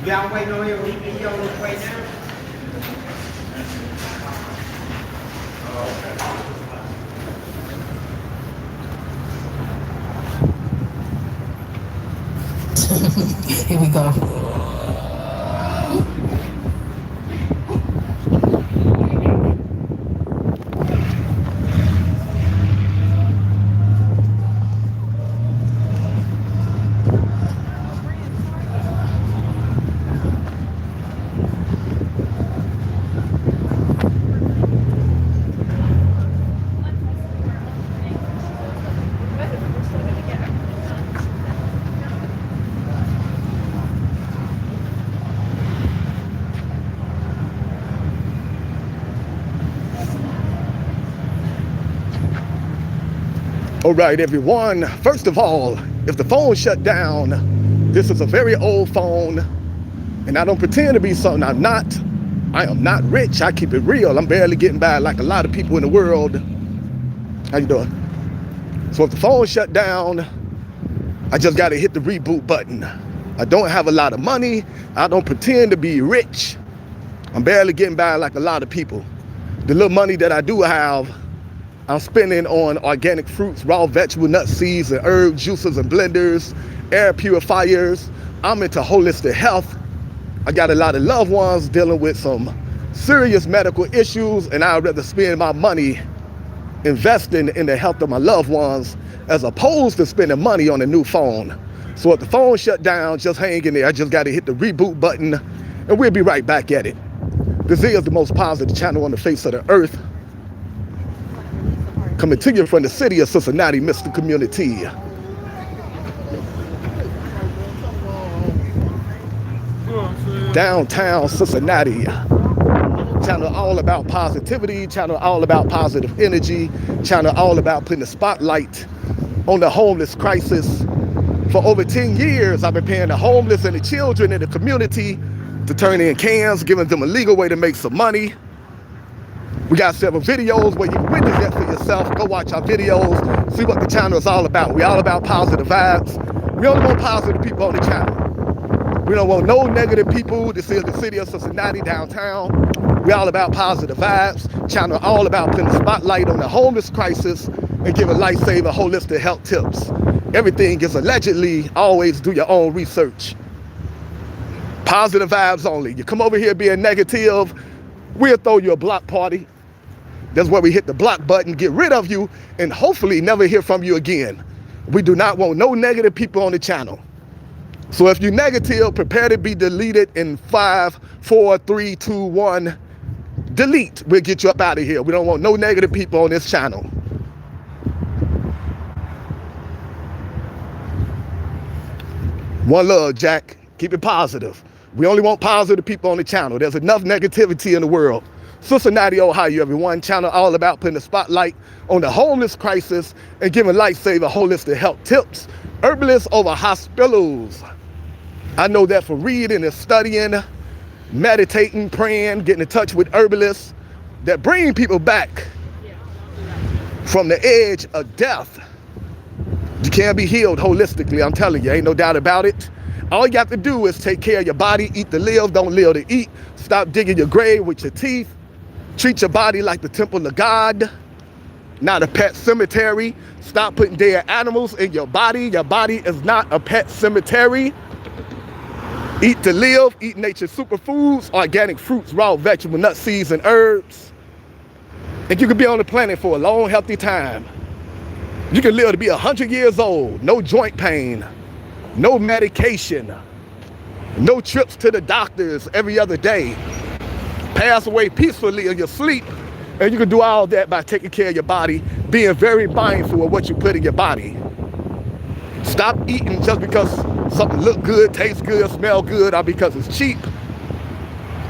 Y'all waiting on him? He on his way now? Here we go. All right, everyone. First of all, if the phone shut down, this is a very old phone, and I don't pretend to be something I'm not. I am not rich. I keep it real. I'm barely getting by like a lot of people in the world. How you doing? So if the phone shut down, I just got to hit the reboot button. I don't have a lot of money. I don't pretend to be rich. I'm barely getting by like a lot of people. The little money that I do have, I'm spending on organic fruits, raw vegetable nut seeds, and herb juices and blenders, air purifiers. I'm into holistic health. I got a lot of loved ones dealing with some serious medical issues, and I'd rather spend my money investing in the health of my loved ones as opposed to spending money on a new phone. So if the phone shut down, just hang in there. I just got to hit the reboot button, and we'll be right back at it. This is the most positive channel on the face of the earth, coming to you from the city of Cincinnati, Mr. Community. Downtown Cincinnati. Channel all about positivity, channel all about positive energy, channel all about putting the spotlight on the homeless crisis. For over 10 years, I've been paying the homeless and the children in the community to turn in cans, giving them a legal way to make some money. We got several videos where you can witness that for yourself. Go watch our videos, see what the channel is all about. We all about positive vibes. We only want positive people on the channel. We don't want no negative people. This is the city of Cincinnati, downtown. We all about positive vibes. Channel all about putting the spotlight on the homeless crisis and giving life-saving holistic health tips. Everything is allegedly. Always do your own research. Positive vibes only. You come over here being negative, we'll throw you a block party. That's where we hit the block button, get rid of you, and hopefully never hear from you again. We do not want no negative people on the channel. So if you're negative, prepare to be deleted in 5, 4, 3, 2, 1. Delete. We'll get you up out of here. We don't want no negative people on this channel. One love, Jack. Keep it positive. We only want positive people on the channel. There's enough negativity in the world. Cincinnati, Ohio, everyone. Channel all about putting the spotlight on the homeless crisis and giving life-saving holistic health tips. Herbalists over hospitals. I know that from reading and studying, meditating, praying, getting in touch with herbalists that bring people back from the edge of death. You can be healed holistically, I'm telling you, ain't no doubt about it. All you have to do is take care of your body, eat to live, don't live to eat. Stop digging your grave with your teeth. Treat your body like the temple of God, not a pet cemetery. Stop putting dead animals in your body. Your body is not a pet cemetery. Eat to live, eat nature's superfoods, organic fruits, raw vegetable, nut seeds, and herbs. And you can be on the planet for a long, healthy time. You can live to be 100 years old, no joint pain, no medication, no trips to the doctors every other day. Pass away peacefully in your sleep, and you can do all that by taking care of your body, being very mindful of what you put in your body. Stop eating just because something look good, tastes good, smell good, or because it's cheap.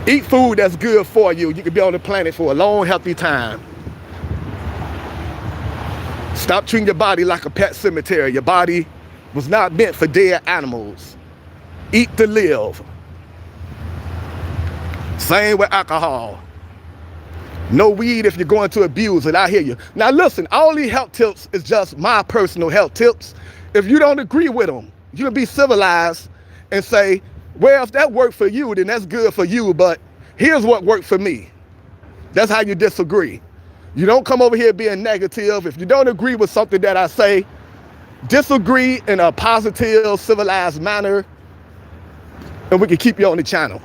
Eat food that's good for you. You can be on the planet for a long, healthy time. Stop treating your body like a pet cemetery. Your body was not meant for dead animals. Eat to live. Same with alcohol. No weed if you're going to abuse it. I hear you. Now listen, all these health tips is just my personal health tips. If you don't agree with them, you can be civilized and say, well, if that worked for you, then that's good for you, but here's what worked for me. That's how you disagree. You don't come over here being negative. If you don't agree with something that I say, disagree in a positive, civilized manner, and we can keep you on the channel.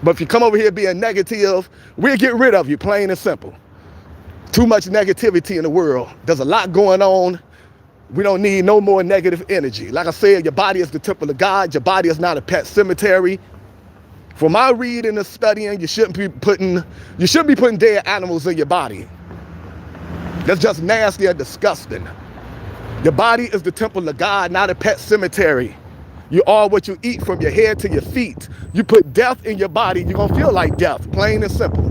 But if you come over here being negative, we'll get rid of you, plain and simple. Too much negativity in the world. There's a lot going on. We don't need no more negative energy. Like I said, your body is the temple of God. Your body is not a pet cemetery. From my reading and studying, you shouldn't be putting dead animals in your body. That's just nasty and disgusting. Your body is the temple of God, not a pet cemetery. You are what you eat from your head to your feet. You put death in your body, you're gonna feel like death, plain and simple.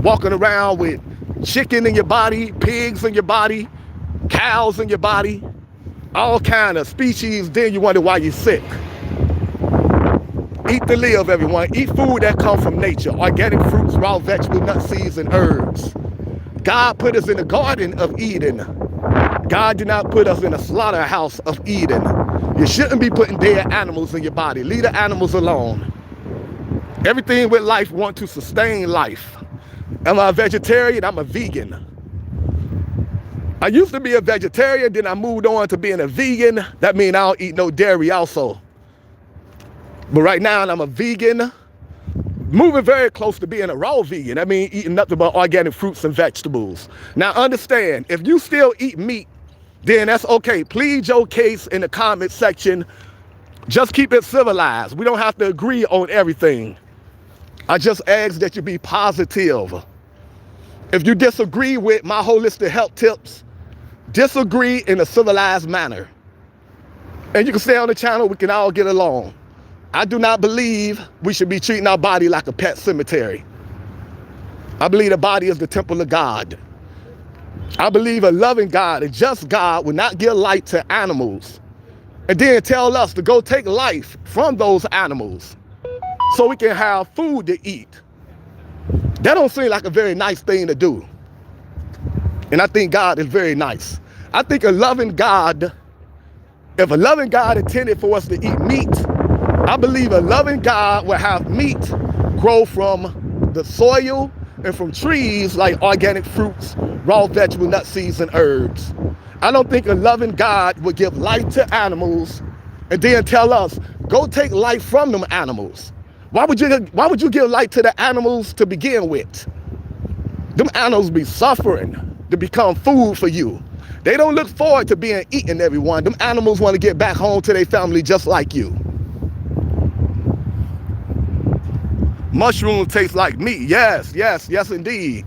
Walking around with chicken in your body, pigs in your body, cows in your body, all kind of species, then you wonder why you're sick. Eat to live, everyone. Eat food that comes from nature. Organic fruits, raw vegetables, nuts, seeds, and herbs. God put us in the Garden of Eden. God did not put us in a slaughterhouse of Eden. You shouldn't be putting dead animals in your body. Leave the animals alone. Everything with life wants to sustain life. Am I a vegetarian? I'm a vegan. I used to be a vegetarian, then I moved on to being a vegan. That means I don't eat no dairy also. But right now I'm a vegan, moving very close to being a raw vegan. That means eating nothing but organic fruits and vegetables. Now understand, if you still eat meat, then that's okay. Plead your case in the comment section. Just keep it civilized. We don't have to agree on everything. I just ask that you be positive. If you disagree with my holistic health tips, disagree in a civilized manner. And you can stay on the channel, we can all get along. I do not believe we should be treating our body like a pet cemetery. I believe the body is the temple of God. I believe a loving God, a just God, will not give life to animals and then tell us to go take life from those animals so we can have food to eat. That don't seem like a very nice thing to do. And I think God is very nice. I think a loving God, if a loving God intended for us to eat meat, I believe a loving God will have meat grow from the soil and from trees like organic fruits, raw vegetables, nuts, seeds, and herbs. I don't think a loving God would give life to animals and then tell us, go take life from them animals. Why would you give life to the animals to begin with? Them animals be suffering to become food for you. They don't look forward to being eaten, everyone. Them animals want to get back home to their family just like you. Mushrooms taste like meat. Yes, yes, yes, indeed.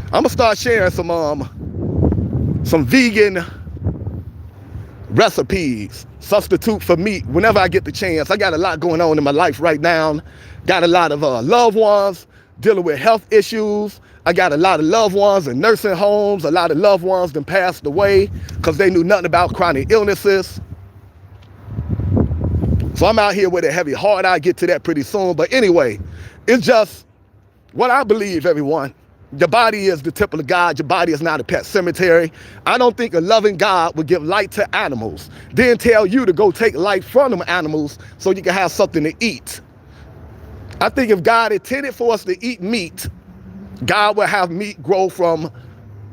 I'm gonna start sharing some vegan recipes, substitute for meat whenever I get the chance. I got a lot going on in my life right now. Got a lot of loved ones dealing with health issues. I got a lot of loved ones in nursing homes. A lot of loved ones that passed away because they knew nothing about chronic illnesses. So I'm out here with a heavy heart. I'll get to that pretty soon. But anyway, it's just what I believe, everyone. Your body is the temple of God. Your body is not a pet cemetery. I don't think a loving God would give life to animals, then tell you to go take life from them animals so you can have something to eat. I think if God intended for us to eat meat, God will have meat grow from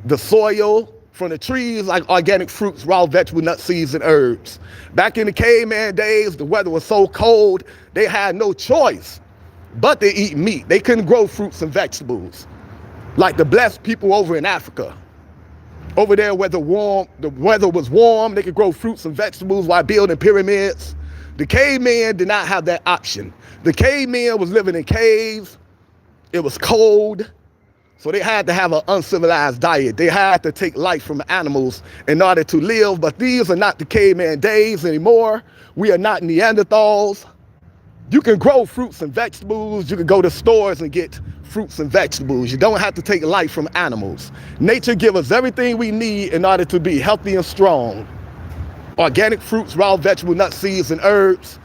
the soil, from the trees like organic fruits, raw vegetables, nuts, seeds, and herbs. Back in the caveman days, the weather was so cold, they had no choice but to eat meat. They couldn't grow fruits and vegetables like the blessed people over in Africa. Over there where the weather was warm, they could grow fruits and vegetables while building pyramids. The cavemen did not have that option. The cavemen was living in caves. It was cold. So they had to have an uncivilized diet. They had to take life from animals in order to live. But these are not the caveman days anymore. We are not Neanderthals. You can grow fruits and vegetables. You can go to stores and get fruits and vegetables. You don't have to take life from animals. Nature gives us everything we need in order to be healthy and strong. Organic fruits, raw vegetable, nuts, seeds, and herbs.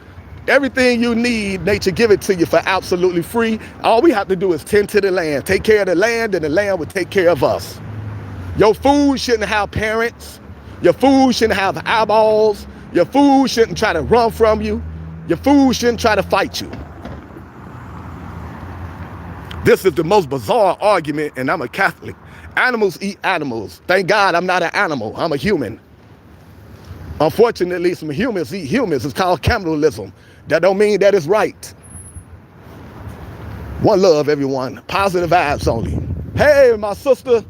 Everything you need, nature give it to you for absolutely free. All we have to do is tend to the land. Take care of the land, and the land will take care of us. Your food shouldn't have parents. Your food shouldn't have eyeballs. Your food shouldn't try to run from you. Your food shouldn't try to fight you. This is the most bizarre argument, and I'm a Catholic. Animals eat animals. Thank God I'm not an animal. I'm a human. Unfortunately, some humans eat humans. It's called cannibalism. That don't mean that it's right. One love, everyone. Positive vibes only. Hey, my sister.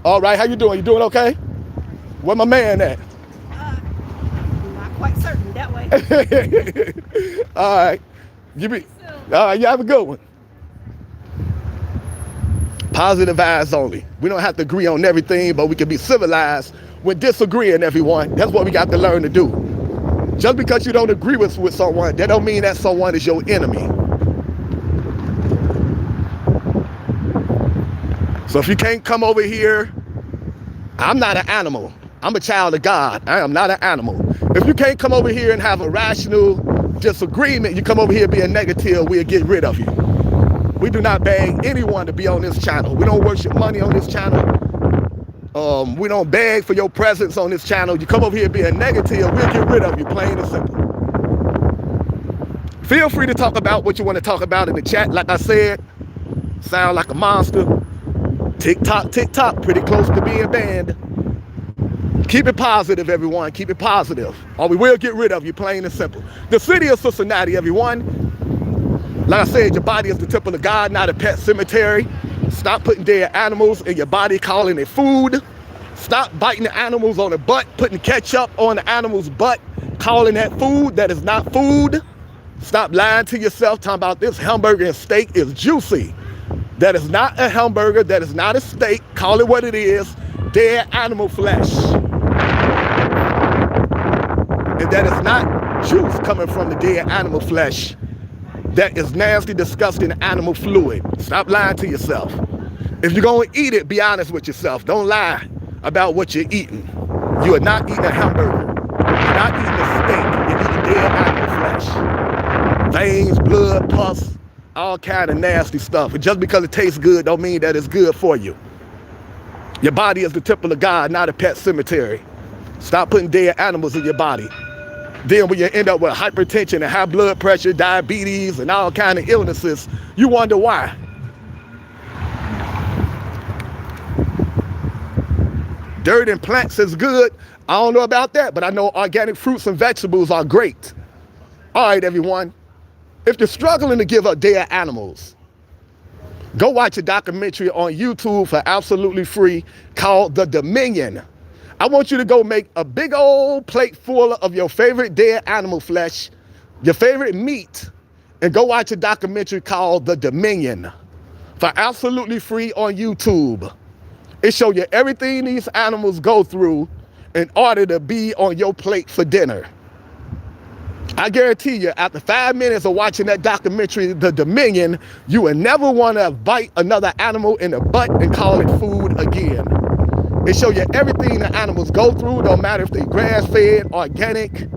All right, how you doing? You doing okay? Where my man at? Not quite certain that way. All right. All right, you have a good one. Positive vibes only. We don't have to agree on everything, but we can be civilized when disagreeing, everyone. That's what we got to learn to do. Just because you don't agree with someone, that don't mean that someone is your enemy. So if you can't come over here, I'm not an animal. I'm a child of God. I am not an animal. If you can't come over here and have a rational disagreement, you come over here being negative, we'll get rid of you. We do not beg anyone to be on this channel. We don't worship money on this channel. We don't beg for your presence on this channel. You come over here being negative, we'll get rid of you, plain and simple. Feel free to talk about what you want to talk about in the chat. Like I said, sound like a monster. Tick-tock, tick-tock, pretty close to being banned. Keep it positive, everyone. Keep it positive. Or we will get rid of you, plain and simple. The city of Cincinnati, everyone. Like I said, your body is the temple of God, not a pet cemetery. Stop putting dead animals in your body, calling it food. Stop biting the animals on the butt, putting ketchup on the animal's butt, calling that food. That is not food. Stop lying to yourself, talking about this hamburger and steak is juicy. That is not a hamburger. That is not a steak. Call it what it is. Dead animal flesh. And that is not juice coming from the dead animal flesh. That is nasty, disgusting animal fluid. Stop lying to yourself. If you're going to eat it, be honest with yourself. Don't lie about what you're eating. You are not eating a hamburger. You're not eating a steak. You're eating dead animal flesh. Veins, blood, pus, all kind of nasty stuff. And just because it tastes good don't mean that it's good for you. Your body is the temple of God, not a pet cemetery. Stop putting dead animals in your body. Then when you end up with hypertension and high blood pressure, diabetes, and all kind of illnesses, you wonder why. Dirt and plants is good. I don't know about that, but I know organic fruits and vegetables are great. All right, everyone. If you're struggling to give up dead animals, go watch a documentary on YouTube for absolutely free called The Dominion. I want you to go make a big old plate full of your favorite dead animal flesh, your favorite meat, and go watch a documentary called The Dominion for absolutely free on YouTube. It shows you everything these animals go through in order to be on your plate for dinner. I guarantee you, after 5 minutes of watching that documentary, The Dominion, you will never want to bite another animal in the butt and call it food again. It shows you everything the animals go through, no matter if they're grass-fed, organic.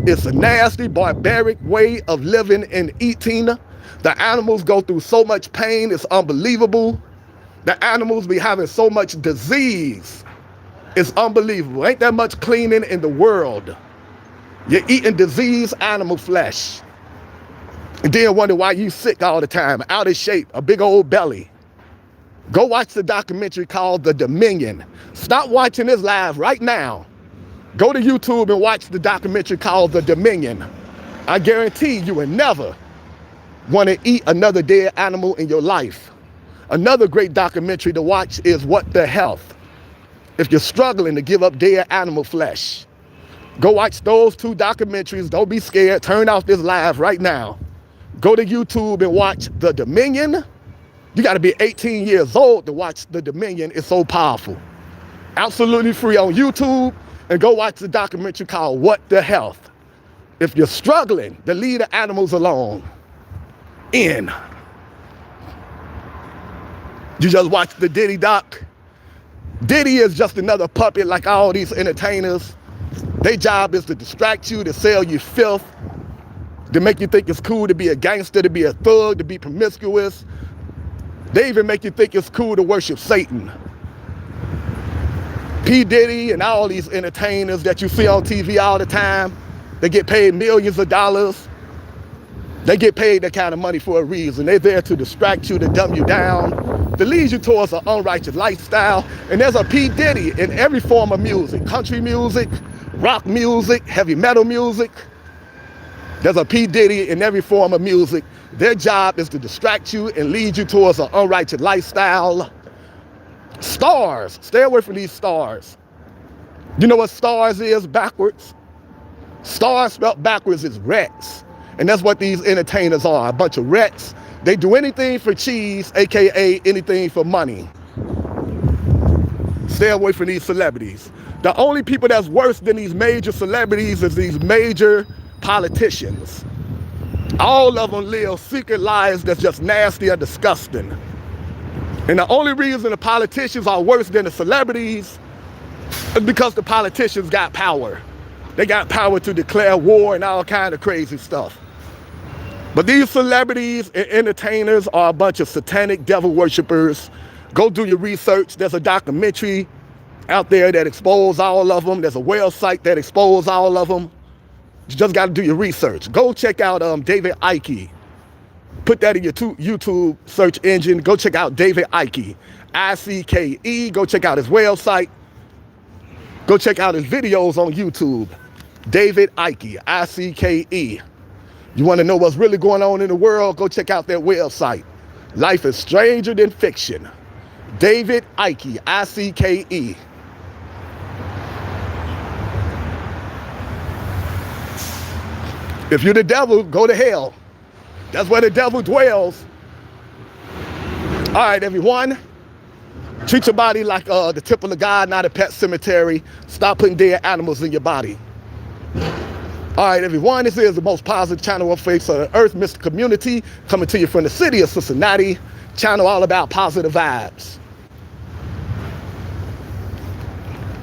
It's a nasty, barbaric way of living and eating. The animals go through so much pain, it's unbelievable. The animals be having so much disease. It's unbelievable. Ain't that much cleaning in the world. You're eating diseased animal flesh. And then wonder why you sick all the time, out of shape, a big old belly. Go watch the documentary called The Dominion. Stop watching this live right now. Go to YouTube and watch the documentary called The Dominion. I guarantee you will never want to eat another dead animal in your life. Another great documentary to watch is What the Health. If you're struggling to give up dead animal flesh, go watch those 2 documentaries. Don't be scared. Turn off this live right now. Go to YouTube and watch The Dominion. You got to be 18 years old to watch The Dominion. It's so powerful. Absolutely free on YouTube. And go watch the documentary called What the Health. If you're struggling to leave the animals alone, you just watch the Diddy doc. Diddy is just another puppet like all these entertainers. Their job is to distract you, to sell you filth, to make you think it's cool to be a gangster, to be a thug, to be promiscuous. They even make you think it's cool to worship Satan. P. Diddy and all these entertainers that you see on TV all the time, they get paid millions of dollars. They get paid that kind of money for a reason. They're there to distract you, to dumb you down, to lead you towards an unrighteous lifestyle. And there's a P. Diddy in every form of music: country music, rock music, heavy metal music. There's a P. Diddy in every form of music. Their job is to distract you and lead you towards an unrighteous lifestyle. Stars, stay away from these stars. You know what stars is backwards? Stars spelled backwards is rats. And that's what these entertainers are, a bunch of rats. They do anything for cheese, AKA anything for money. Stay away from these celebrities. The only people that's worse than these major celebrities is these major politicians. All of them live secret lives that's just nasty and disgusting. And the only reason the politicians are worse than the celebrities is because the politicians got power. They got power to declare war and all kind of crazy stuff. But these celebrities and entertainers are a bunch of satanic devil worshipers. Go do your research. There's a documentary out there that exposes all of them. There's a website that exposes all of them. You just got to do your research. Go check out David Icke. Put that in your YouTube search engine. Go check out David Icke, I-C-K-E. Go check out his website. Go check out his videos on YouTube. David Icke, I-C-K-E. You want to know what's really going on in the world? Go check out that website. Life is stranger than fiction. David Icke, I-C-K-E. If you're the devil, go to hell. That's where the devil dwells. All right, everyone. Treat your body like the temple of God, not a pet cemetery. Stop putting dead animals in your body. All right, everyone. This is the most positive channel on face of the earth, Mr. Community, coming to you from the city of Cincinnati. Channel all about positive vibes.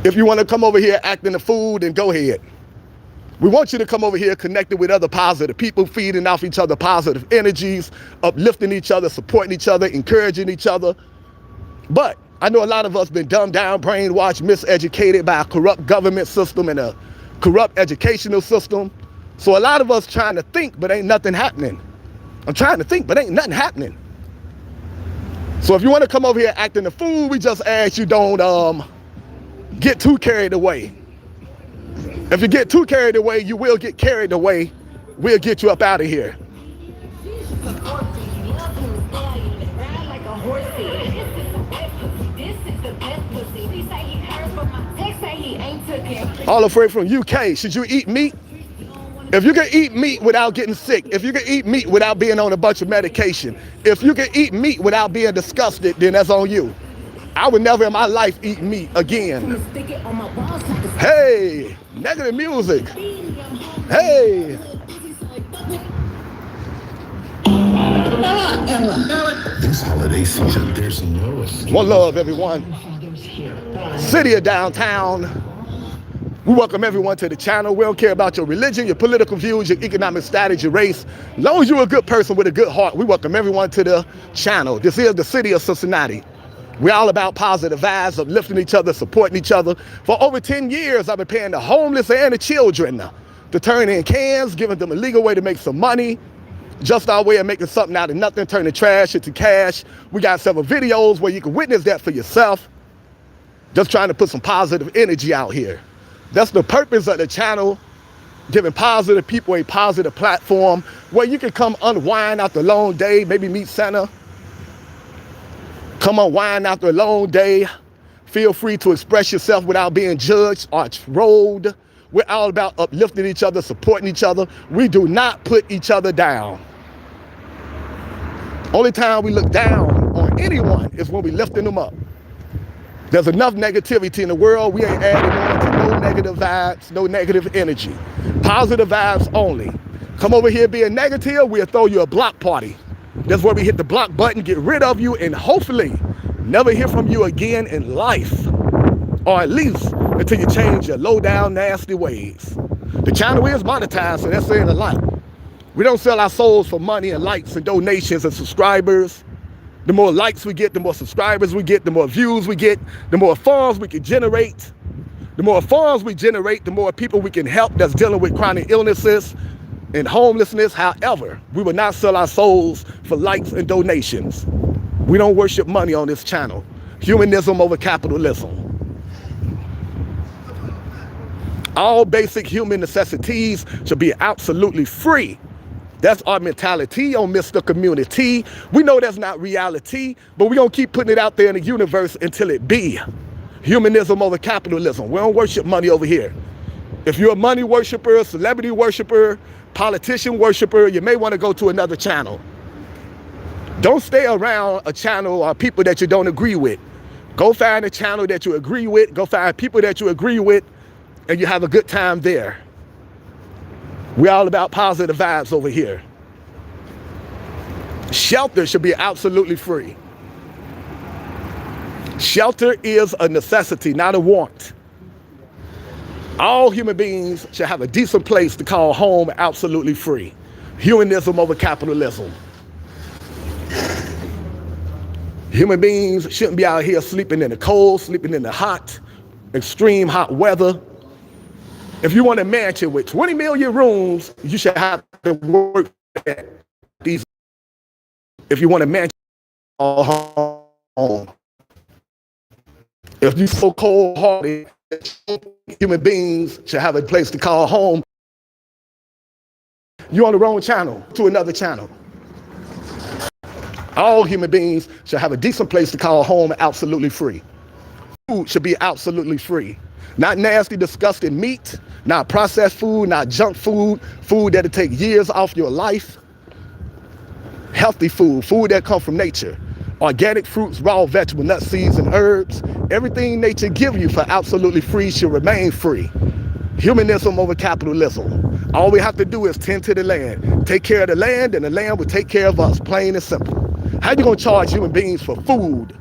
If you want to come over here acting a fool, then go ahead. We want you to come over here connected with other positive people, feeding off each other positive energies, uplifting each other, supporting each other, encouraging each other. But I know a lot of us been dumbed down, brainwashed, miseducated by a corrupt government system and a corrupt educational system. So a lot of us trying to think, but ain't nothing happening. I'm trying to think, but ain't nothing happening. So if you want to come over here acting a fool, we just ask you don't get too carried away. If you get too carried away, you will get carried away. We'll get you up out of here. All the way from UK, should you eat meat? If you can eat meat without getting sick, if you can eat meat without being on a bunch of medication, if you can eat meat without being disgusted, then that's on you. I would never in my life eat meat again. Hey, negative music. Hey. This holiday season, there's no escape. One love, everyone. City of downtown. We welcome everyone to the channel. We don't care about your religion, your political views, your economic status, your race. As long as you're a good person with a good heart, we welcome everyone to the channel. This is the city of Cincinnati. We're all about positive vibes, uplifting each other, supporting each other. For over 10 years, I've been paying the homeless and the children to turn in cans, giving them a legal way to make some money. Just our way of making something out of nothing, turning trash into cash. We got several videos where you can witness that for yourself. Just trying to put some positive energy out here. That's the purpose of the channel, giving positive people a positive platform where you can come unwind after a long day, maybe meet Santa. Come unwind after a long day, Feel free to express yourself without being judged or trolled. We're all about uplifting each other, supporting each other. We do not put each other down. Only time we look down on anyone is when we lifting them up. There's enough negativity in the world. We ain't adding on to no negative vibes, no negative energy. Positive vibes only. Come over here being negative, we'll throw you a block party. That's where we hit the block button, get rid of you, and hopefully never hear from you again in life. Or at least until you change your low down, nasty ways. The channel is monetized, so that's saying a lot. We don't sell our souls for money and likes and donations and subscribers. The more likes we get, the more subscribers we get, the more views we get, the more funds we can generate. The more funds we generate, the more people we can help that's dealing with chronic illnesses and homelessness. However, we will not sell our souls for likes and donations. We don't worship money on this channel. Humanism over capitalism. All basic human necessities should be absolutely free. That's our mentality on Mr. Community. We know that's not reality, but we're going to keep putting it out there in the universe until it be. Humanism over capitalism. We don't worship money over here. If you're a money worshiper, celebrity worshiper, politician worshiper, you may want to go to another channel. Don't stay around a channel or people that you don't agree with. Go find a channel that you agree with. Go find people that you agree with, and you have a good time there. We're all about positive vibes over here. Shelter should be absolutely free. Shelter is a necessity, not a want. All human beings should have a decent place to call home absolutely free. Humanism over capitalism. Human beings shouldn't be out here sleeping in the cold, sleeping in the hot, extreme hot weather. If you want a mansion with 20 million rooms, you should have to work at these. If you want a mansion or home. If you're so cold-hearted, human beings should have a place to call home. You're on the wrong channel, to another channel. All human beings should have a decent place to call home absolutely free. Food should be absolutely free. Not nasty, disgusting meat, not processed food, not junk food, food that'll take years off your life. Healthy food, food that comes from nature. Organic fruits, raw vegetable, nuts, seeds, and herbs. Everything nature gives you for absolutely free should remain free. Humanism over capitalism. All we have to do is tend to the land. Take care of the land, and the land will take care of us, plain and simple. How you gonna charge human beings for food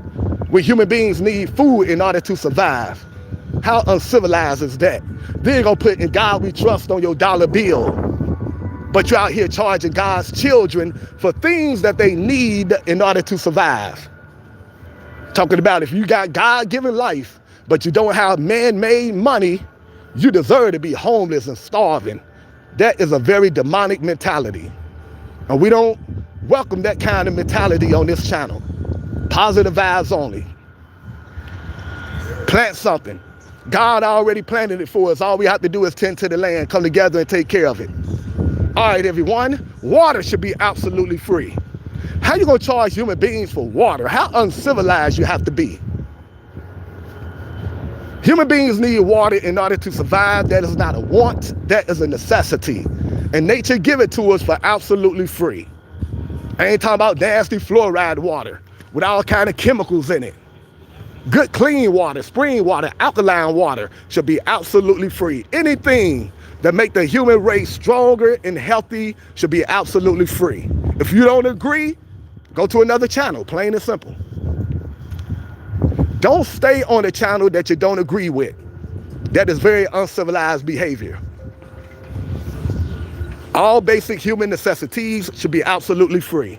when human beings need food in order to survive? How uncivilized is that? Then you're gonna put "In God We Trust" on your dollar bill, but you're out here charging God's children for things that they need in order to survive. Talking about if you got God-given life, but you don't have man-made money, you deserve to be homeless and starving. That is a very demonic mentality. And we don't welcome that kind of mentality on this channel. Positive vibes only. Plant something. God already planted it for us. All we have to do is tend to the land, come together and take care of it. All right, everyone. Water should be absolutely free. How you gonna charge human beings for water? How uncivilized you have to be? Human beings need water in order to survive. That is not a want, that is a necessity. And nature give it to us for absolutely free. I ain't talking about nasty fluoride water with all kind of chemicals in it. Good clean water, spring water, alkaline water should be absolutely free. Anything that make the human race stronger and healthy should be absolutely free. If you don't agree, go to another channel, plain and simple. Don't stay on a channel that you don't agree with. That is very uncivilized behavior. All basic human necessities should be absolutely free.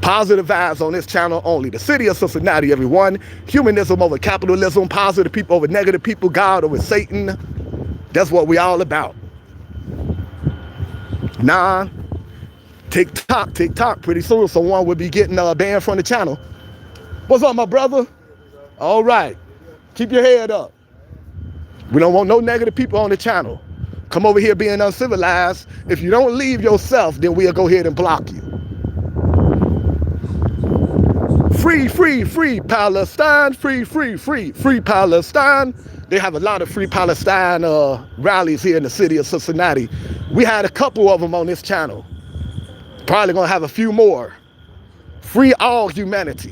Positive vibes on this channel only. The city of Cincinnati, everyone. Humanism over capitalism. Positive people over negative people. God over Satan. That's what we all about. Nah. TikTok. Pretty soon someone will be getting banned from the channel. What's up, my brother? All right. Keep your head up. We don't want no negative people on the channel. Come over here being uncivilized. If you don't leave yourself, then we'll go ahead and block you. Free, free, free Palestine. Free, free, free, free Palestine. They have a lot of free Palestine rallies here in the city of Cincinnati. We had a couple of them on this channel. Probably gonna have a few more. Free all humanity.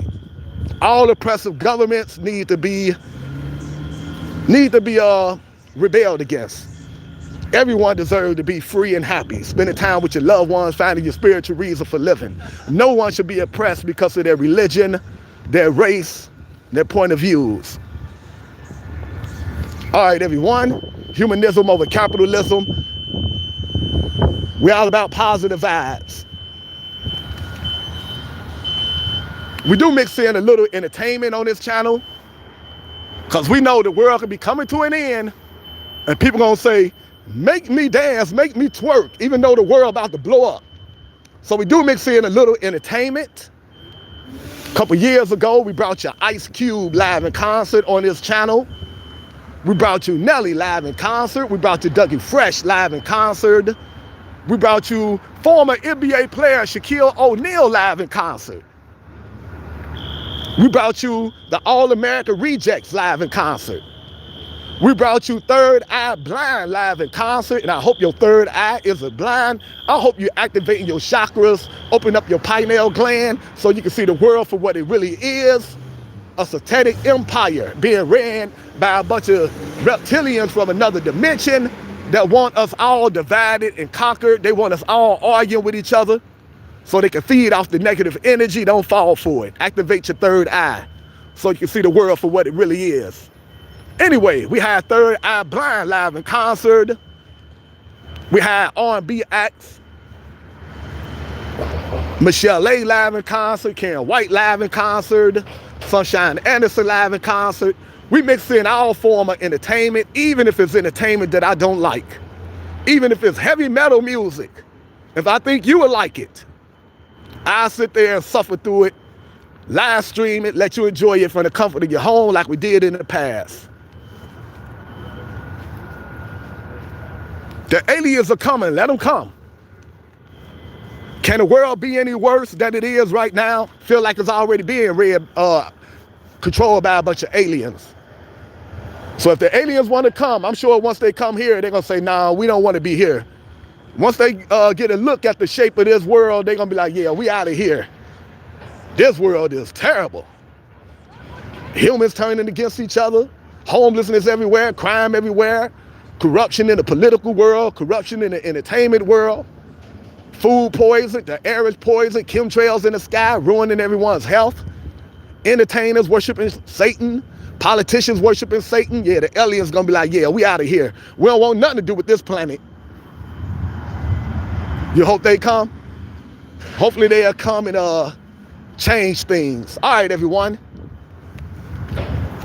All oppressive governments need to be rebelled against. Everyone deserves to be free and happy, spending time with your loved ones, finding your spiritual reason for living. No one should be oppressed because of their religion, their race, their point of views. All right, everyone. Humanism over capitalism. We're all about positive vibes. We do mix in a little entertainment on this channel because we know the world can be coming to an end and people gonna say, make me dance, make me twerk, even though the world about to blow up. So we do mix in a little entertainment. A couple years ago, we brought you Ice Cube live in concert on this channel. We brought you Nelly live in concert. We brought you Dougie Fresh live in concert. We brought you former NBA player Shaquille O'Neal live in concert. We brought you the All-America Rejects live in concert. We brought you Third Eye Blind live in concert, and I hope your third eye isn't blind. I hope you're activating your chakras, open up your pineal gland so you can see the world for what it really is. A satanic empire being ran by a bunch of reptilians from another dimension that want us all divided and conquered. They want us all arguing with each other so they can feed off the negative energy. Don't fall for it. Activate your third eye so you can see the world for what it really is. Anyway, we had Third Eye Blind live in concert. We had R&B acts. Michelle A live in concert. Karen White live in concert. Sunshine Anderson live in concert. We mix in all form of entertainment, even if it's entertainment that I don't like. Even if it's heavy metal music. If I think you would like it, I'll sit there and suffer through it, live stream it, let you enjoy it from the comfort of your home like we did in the past. The aliens are coming, let them come. Can the world be any worse than it is right now? Feel like it's already being controlled by a bunch of aliens. So if the aliens want to come, I'm sure once they come here, they're going to say, nah, we don't want to be here. Once they get a look at the shape of this world, they're going to be like, yeah, we out of here. This world is terrible. Humans turning against each other, homelessness everywhere, crime everywhere, corruption in the political world, corruption in the entertainment world, food poison, the air is poison, chemtrails in the sky, ruining everyone's health, entertainers worshiping Satan, politicians worshiping Satan. Yeah, the aliens gonna be like, yeah, we out of here. We don't want nothing to do with this planet. You hope they come? Hopefully they'll come and change things. All right, everyone.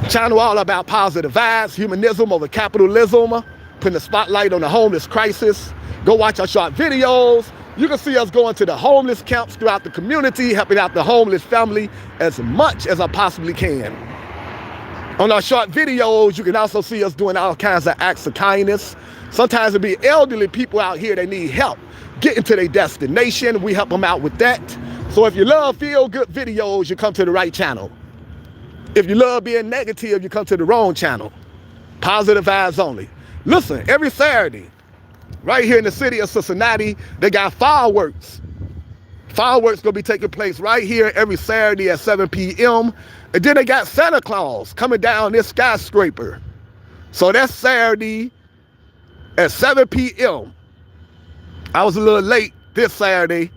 Channel all about positive vibes, humanism over capitalism, putting the spotlight on the homeless crisis. Go watch our short videos. You can see us going to the homeless camps throughout the community, helping out the homeless family as much as I possibly can. On our short videos, you can also see us doing all kinds of acts of kindness. Sometimes it be elderly people out here that need help getting to their destination. We help them out with that. So if you love feel-good videos, you come to the right channel. If you love being negative, you come to the wrong channel. Positive vibes only. Listen, every Saturday, right here in the city of Cincinnati, they got fireworks. Fireworks gonna be taking place right here every Saturday at 7 p.m. And then they got Santa Claus coming down this skyscraper. So that's Saturday at 7 p.m. I was a little late this Saturday.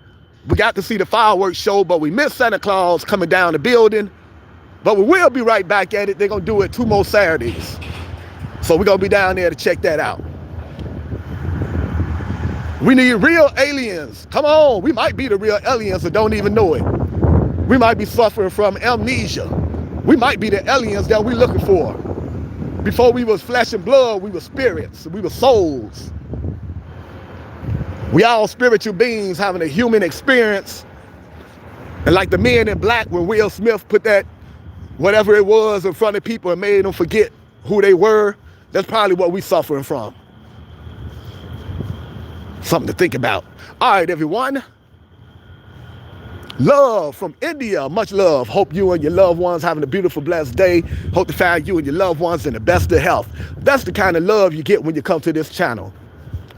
We got to see the fireworks show, but we missed Santa Claus coming down the building. But we will be right back at it. They're gonna do it 2 more Saturdays. So we're gonna be down there to check that out. We need real aliens. Come on, we might be the real aliens and don't even know it. We might be suffering from amnesia. We might be the aliens that we're looking for. Before we was flesh and blood, we were spirits, we were souls. We all spiritual beings having a human experience. And like the Men in Black, when Will Smith put that whatever it was in front of people and made them forget who they were, that's probably what we're suffering from. Something to think about. All right, everyone. Love from India, much love. Hope you and your loved ones having a beautiful, blessed day. Hope to find you and your loved ones in the best of health. That's the kind of love you get when you come to this channel.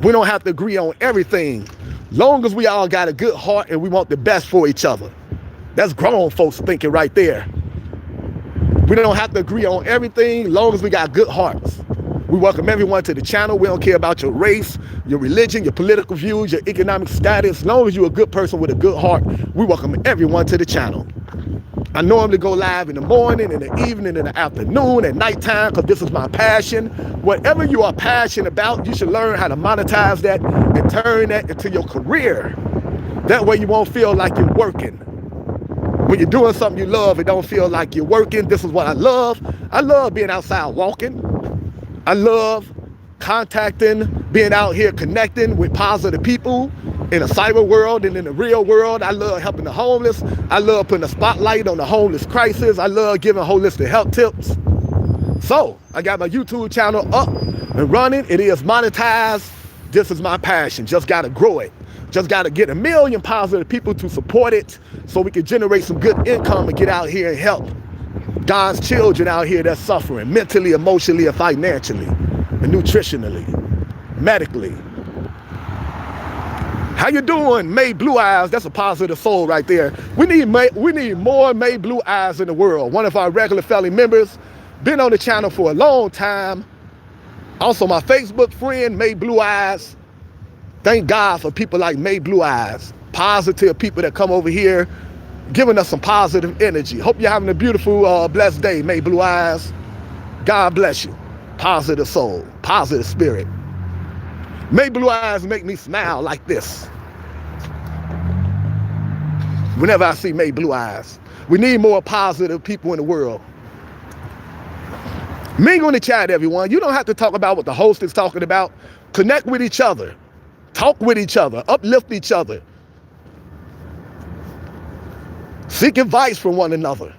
We don't have to agree on everything, long as we all got a good heart and we want the best for each other. That's grown folks thinking right there. We don't have to agree on everything, long as we got good hearts. We welcome everyone to the channel. We don't care about your race, your religion, your political views, your economic status. As long as you're a good person with a good heart, we welcome everyone to the channel. I normally go live in the morning, in the evening, in the afternoon, at nighttime, because this is my passion. Whatever you are passionate about, you should learn how to monetize that and turn that into your career. That way you won't feel like you're working. When you're doing something you love, it don't feel like you're working. This is what I love. I love being outside walking. I love contacting, being out here connecting with positive people in the cyber world and in the real world. I love helping the homeless. I love putting a spotlight on the homeless crisis. I love giving holistic health tips. So I got my YouTube channel up and running. It is monetized. This is my passion. Just got to grow it. Just got to get 1 million positive people to support it so we can generate some good income and get out here and help God's children out here that's suffering mentally, emotionally, and financially, and nutritionally, medically. How you doing, May Blue Eyes? That's a positive soul right there. We need more May Blue Eyes in the world. One of our regular family members, been on the channel for a long time. Also my Facebook friend, May Blue Eyes. Thank God for people like May Blue Eyes. Positive people that come over here giving us some positive energy. Hope you're having a beautiful, blessed day, May Blue Eyes. God bless you. Positive soul, positive spirit. May Blue Eyes make me smile like this. Whenever I see May Blue Eyes. We need more positive people in the world. Mingle in the chat, everyone. You don't have to talk about what the host is talking about. Connect with each other. Talk with each other. Uplift each other. Seek advice from one another.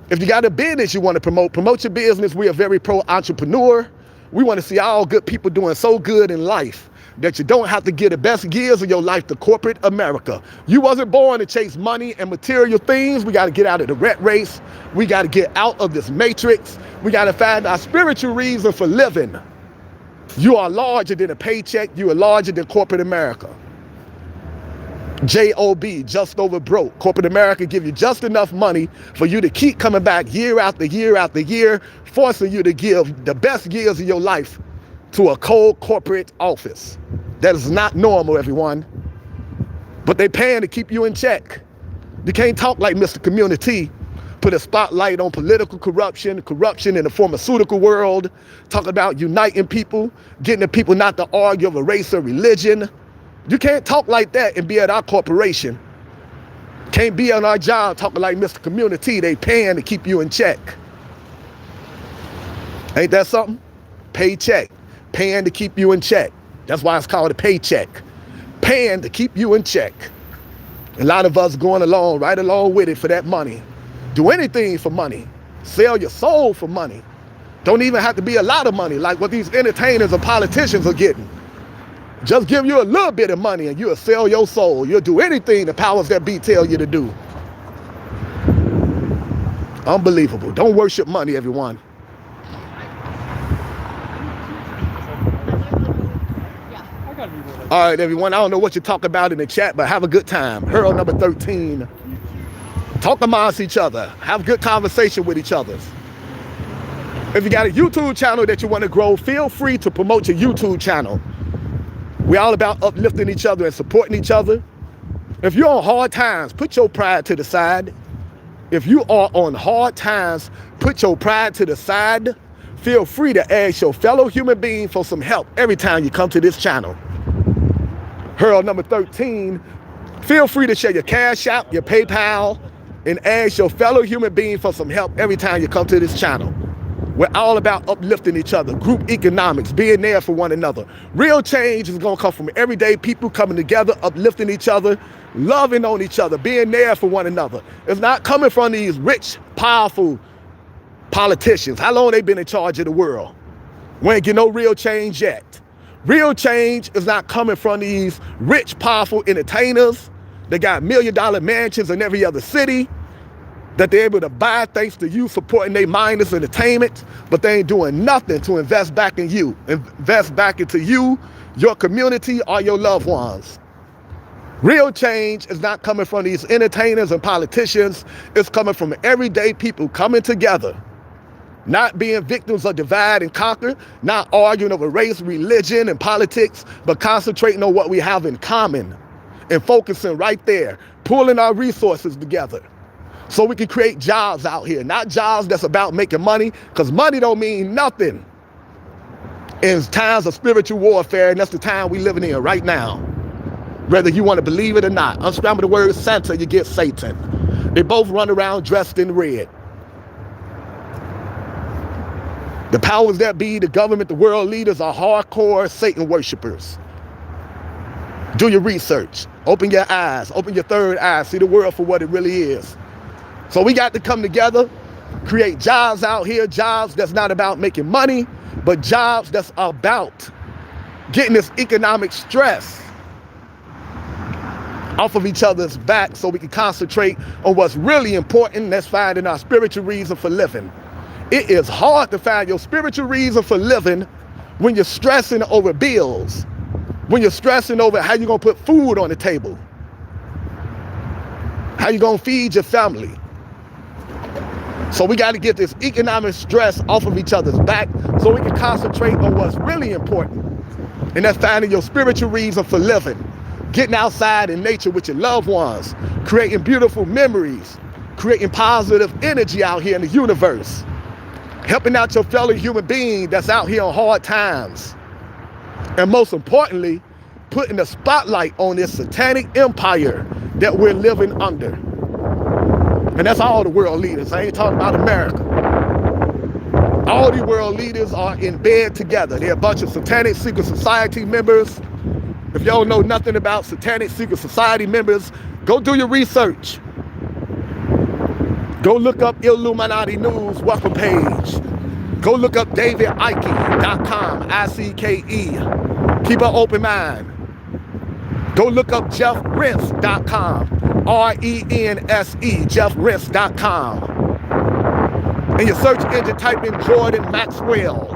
If you got a business you want to promote your business. We are very pro-entrepreneur. We want to see all good people doing so good in life that you don't have to get the best years of your life to corporate America. You wasn't born to chase money and material things. We got to get out of the rat race. We got to get out of this matrix. We got to find our spiritual reason for living. You are larger than a paycheck. You are larger than corporate America. J-O-B, just over broke. Corporate America give you just enough money for you to keep coming back year after year after year, forcing you to give the best years of your life to a cold corporate office. That is not normal, everyone. But they paying to keep you in check. You can't talk like Mr. Community. Put a spotlight on political corruption in the pharmaceutical world, talk about uniting people, getting the people not to argue over race or religion. You can't talk like that and be at our corporation. Can't be on our job talking like Mr. Community. They paying to keep you in check. Ain't that something? Paycheck. Paying to keep you in check. That's why it's called a paycheck. Paying to keep you in check. A lot of us going along, right along with it for that money. Do anything for money. Sell your soul for money. Don't even have to be a lot of money like what these entertainers or politicians are getting. Just give you a little bit of money and you'll sell your soul. You'll do anything the powers that be tell you to do. Unbelievable. Don't worship money, everyone. All right, everyone. I don't know what you talk about in the chat, but have a good time. Hurl number 13. Talk amongst each other. Have good conversation with each other. If you got a YouTube channel that you want to grow, feel free to promote your YouTube channel. We're all about uplifting each other and supporting each other. If you're on hard times, put your pride to the side. If you are on hard times, put your pride to the side. Feel free to ask your fellow human being for some help every time you come to this channel. Hurl number 13. Feel free to share your Cash App, your PayPal, and ask your fellow human being for some help every time you come to this channel. We're all about uplifting each other, group economics, being there for one another. Real change is gonna come from everyday people coming together, uplifting each other, loving on each other, being there for one another. It's not coming from these rich, powerful politicians. How long they been in charge of the world? We ain't get no real change yet. Real change is not coming from these rich, powerful entertainers, They got $1 million mansions in every other city that they're able to buy thanks to you supporting their mindless entertainment, but they ain't doing nothing to invest back in you, invest back into you, your community, or your loved ones. Real change is not coming from these entertainers and politicians. It's coming from everyday people coming together, not being victims of divide and conquer, not arguing over race, religion, and politics, but concentrating on what we have in common and focusing right there, pulling our resources together so we can create jobs out here, not jobs that's about making money, because money don't mean nothing in times of spiritual warfare, and that's the time we living in right now. Whether you want to believe it or not, unscramble the word Santa, you get Satan. They both run around dressed in red. The powers that be, the government, the world leaders are hardcore Satan worshipers. Do your research. Open your eyes. Open your third eye. See the world for what it really is. So we got to come together, create jobs out here, jobs that's not about making money, but jobs that's about getting this economic stress off of each other's back so we can concentrate on what's really important. That's finding our spiritual reason for living. It is hard to find your spiritual reason for living when you're stressing over bills, when you're stressing over how you're going to put food on the table, how you're going to feed your family. So we got to get this economic stress off of each other's back so we can concentrate on what's really important. And that's finding your spiritual reason for living, getting outside in nature with your loved ones, creating beautiful memories, creating positive energy out here in the universe, helping out your fellow human being that's out here on hard times. And most importantly, putting the spotlight on this satanic empire that we're living under. And that's all the world leaders. I ain't talking about America. All the world leaders are in bed together. They're a bunch of satanic secret society members. If y'all know nothing about satanic secret society members, go do your research. Go look up Illuminati News welcome page. Go look up DavidIke.com, ICKE. Keep an open mind. Go look up JeffRense.com, RENSE, JeffRense.com. In your search engine, type in Jordan Maxwell.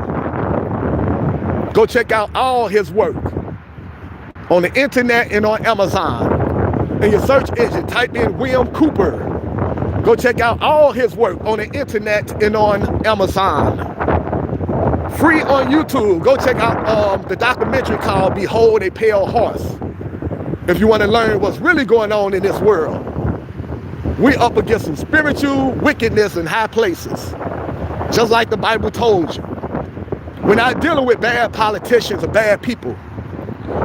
Go check out all his work on the internet and on Amazon. In your search engine, type in William Cooper. Go check out all his work on the internet and on Amazon. Free on YouTube. Go check out the documentary called Behold a Pale Horse. If you want to learn what's really going on in this world. We're up against some spiritual wickedness in high places. Just like the Bible told you. We're not dealing with bad politicians or bad people.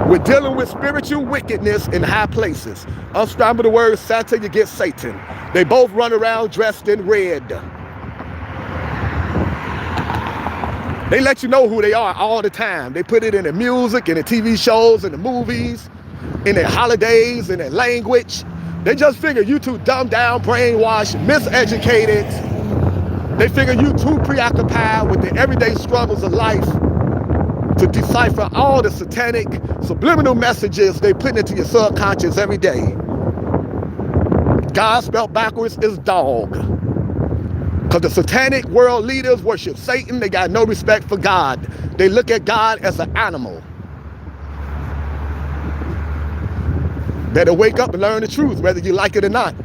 We're dealing with spiritual wickedness in high places. Unscramble the word Santa, you get Satan. They both run around dressed in red. They let you know who they are all the time. They put it in the music, in the TV shows, in the movies, in their holidays, in their language. They just figure you too dumbed down, brainwashed, miseducated. They figure you too preoccupied with the everyday struggles of life to decipher all the satanic subliminal messages they put into your subconscious every day. God spelled backwards is dog. Because the satanic world leaders worship Satan. They got no respect for God. They look at God as an animal. Better wake up and learn the truth, whether you like it or not.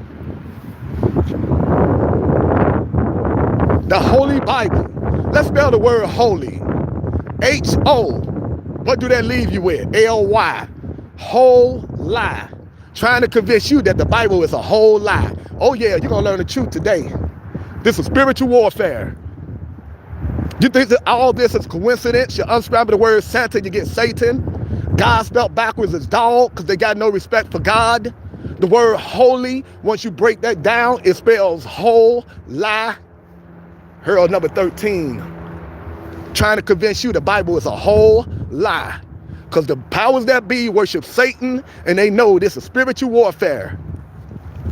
The Holy Bible. Let's spell the word holy. H-O. What do that leave you with? L-Y. Whole lie. Trying to convince you that the Bible is a whole lie. Oh yeah, you're going to learn the truth today. This is spiritual warfare. You think that all this is coincidence? You unscramble the word Santa, you get Satan. God spelled backwards is dog because they got no respect for God. The word holy, once you break that down, it spells whole lie. Herald number 13. Trying to convince you the Bible is a whole lie. Because the powers that be worship Satan, and they know this is spiritual warfare.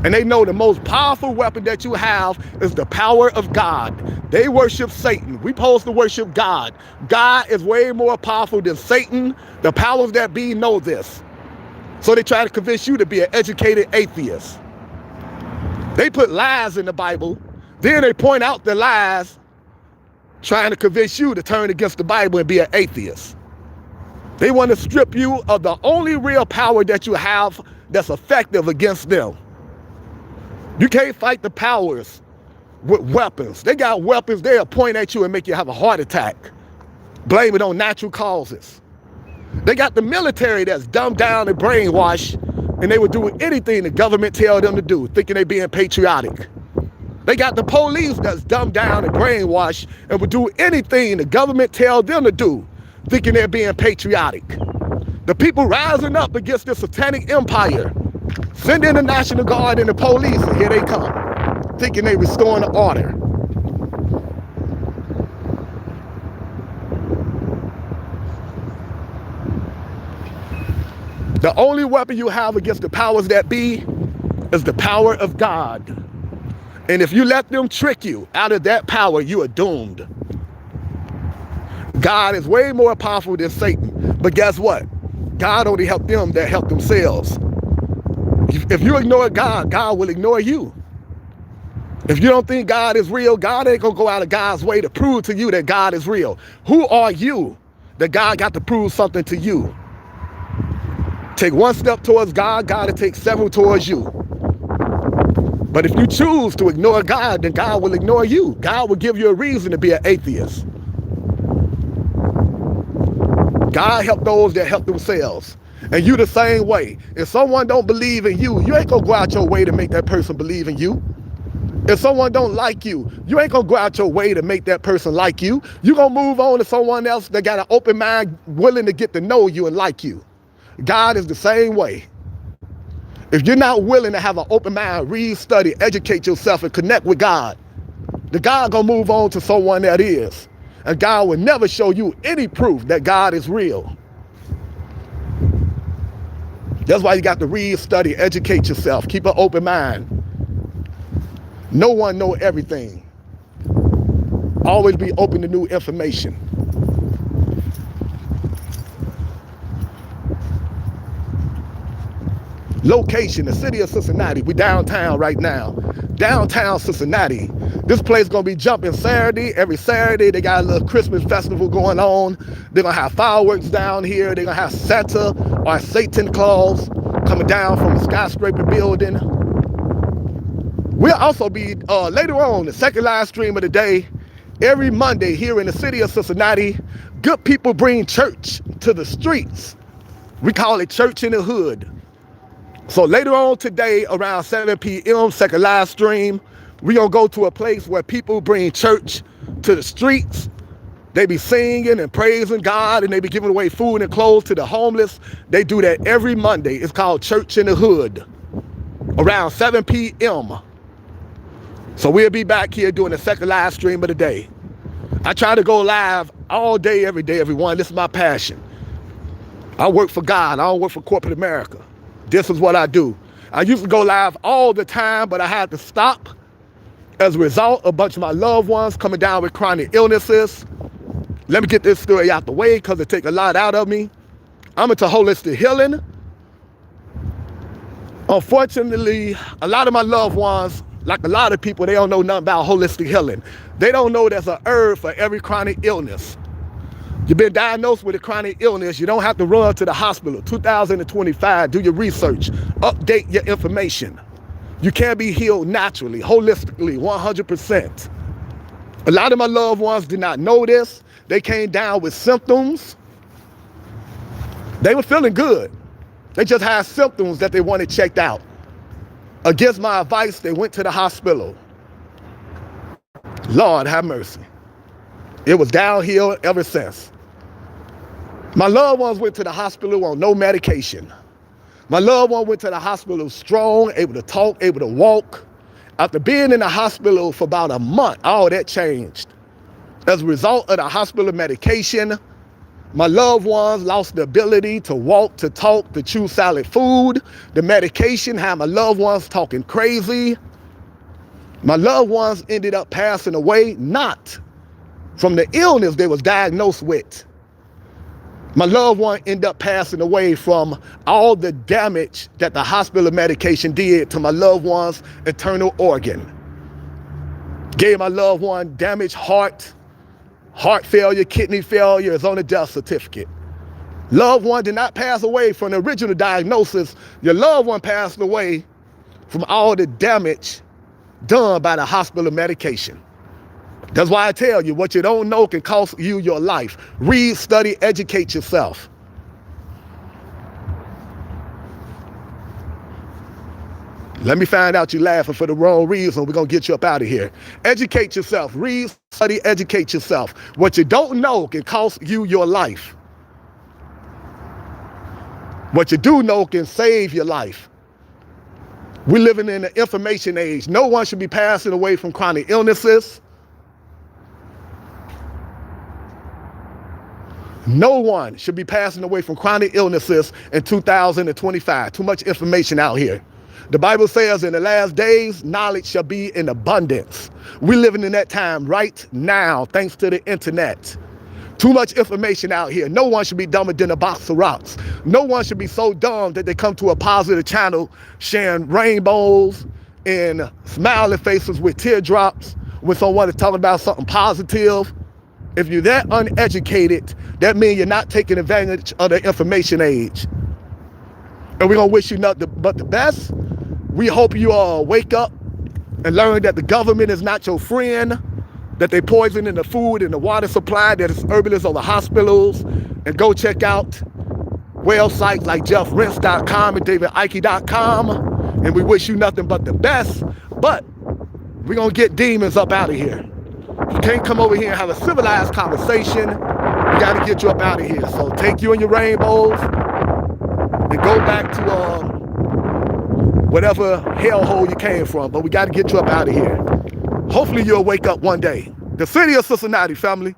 And they know the most powerful weapon that you have is the power of God. They worship Satan. We're supposed to worship God. God is way more powerful than Satan. The powers that be know this. So they try to convince you to be an educated atheist. They put lies in the Bible, then they point out the lies, trying to convince you to turn against the Bible and be an atheist. They want to strip you of the only real power that you have that's effective against them. You can't fight the powers with weapons. They got weapons, they'll point at you and make you have a heart attack. Blame it on natural causes. They got the military that's dumbed down and brainwashed, and they would do anything the government tell them to do, thinking they being patriotic. They got the police that's dumbed down and brainwashed and would do anything the government tell them to do, thinking they're being patriotic. The people rising up against the satanic empire, send in the National Guard and the police, and here they come, thinking they restoring the order. The only weapon you have against the powers that be is the power of God. And if you let them trick you out of that power, you are doomed. God is way more powerful than Satan. But guess what? God only helped them that help themselves. If you ignore God, God will ignore you. If you don't think God is real, God ain't gonna go out of God's way to prove to you that God is real. Who are you that God got to prove something to you? Take one step towards God, God will take several towards you. But if you choose to ignore God, then God will ignore you. God will give you a reason to be an atheist. God help those that help themselves. And you the same way. If someone don't believe in you, you ain't gonna go out your way to make that person believe in you. If someone don't like you, you ain't gonna go out your way to make that person like you. You gonna move on to someone else that got an open mind, willing to get to know you and like you. God is the same way. If you're not willing to have an open mind, read, study, educate yourself, and connect with God, the God gonna move on to someone that is. And God will never show you any proof that God is real. That's why you got to read, study, educate yourself. Keep an open mind. No one knows everything. Always be open to new information. Location, the city of Cincinnati. We downtown right now. Downtown Cincinnati. This place gonna be jumping Saturday. Every Saturday, they got a little Christmas festival going on. They're gonna have fireworks down here. They're gonna have Santa or Satan Claus coming down from a skyscraper building. We'll also be, later on, the second live stream of the day, every Monday here in the city of Cincinnati, good people bring church to the streets. We call it Church in the Hood. So later on today, around 7 p.m., second live stream, we're going to go to a place where people bring church to the streets. They be singing and praising God, and they be giving away food and clothes to the homeless. They do that every Monday. It's called Church in the Hood, around 7 p.m. So we'll be back here doing the second live stream of the day. I try to go live all day, every day, everyone. This is my passion. I work for God. I don't work for corporate America. This is what I do. I used to go live all the time, but I had to stop. As a result, a bunch of my loved ones coming down with chronic illnesses. Let me get this story out the way because it takes a lot out of me. I'm into holistic healing. Unfortunately, a lot of my loved ones, like a lot of people, they don't know nothing about holistic healing. They don't know there's a herb for every chronic illness. You've been diagnosed with a chronic illness, you don't have to run to the hospital. 2025, do your research, update your information. You can be healed naturally, holistically, 100%. A lot of my loved ones did not know this. They came down with symptoms. They were feeling good. They just had symptoms that they wanted checked out. Against my advice, they went to the hospital. Lord have mercy. It was downhill ever since. My loved ones went to the hospital on no medication. My loved one went to the hospital strong, able to talk, able to walk. After being in the hospital for about a month, all that changed. As a result of the hospital medication, my loved ones lost the ability to walk, to talk, to chew solid food. The medication had my loved ones talking crazy. My loved ones ended up passing away, not from the illness they was diagnosed with. My loved one ended up passing away from all the damage that the hospital medication did to my loved one's internal organ. Gave my loved one damaged heart failure, kidney failure is on the death certificate. Loved one did not pass away from the original diagnosis. Your loved one passed away from all the damage done by the hospital medication. That's why I tell you, what you don't know can cost you your life. Read, study, educate yourself. Let me find out you laughing for the wrong reason. We're going to get you up out of here. Educate yourself. Read, study, educate yourself. What you don't know can cost you your life. What you do know can save your life. We're living in an information age. No one should be passing away from chronic illnesses. No one should be passing away from chronic illnesses in 2025. Too much information out here. The Bible says in the last days, knowledge shall be in abundance. We're living in that time right now, thanks to the internet. Too much information out here. No one should be dumber than a box of rocks. No one should be so dumb that they come to a positive channel sharing rainbows and smiling faces with teardrops when someone is talking about something positive. If you're that uneducated, that means you're not taking advantage of the information age. And we're going to wish you nothing but the best. We hope you all wake up and learn that the government is not your friend, that they poison in the food and the water supply, that it's herbalists over hospitals. And go check out websites like jeffrentz.com and davidike.com. And we wish you nothing but the best. But we're going to get demons up out of here. You can't come over here and have a civilized conversation. We got to get you up out of here. So take you and your rainbows and go back to whatever hellhole you came from. But we got to get you up out of here. Hopefully you'll wake up one day. The city of Cincinnati, family.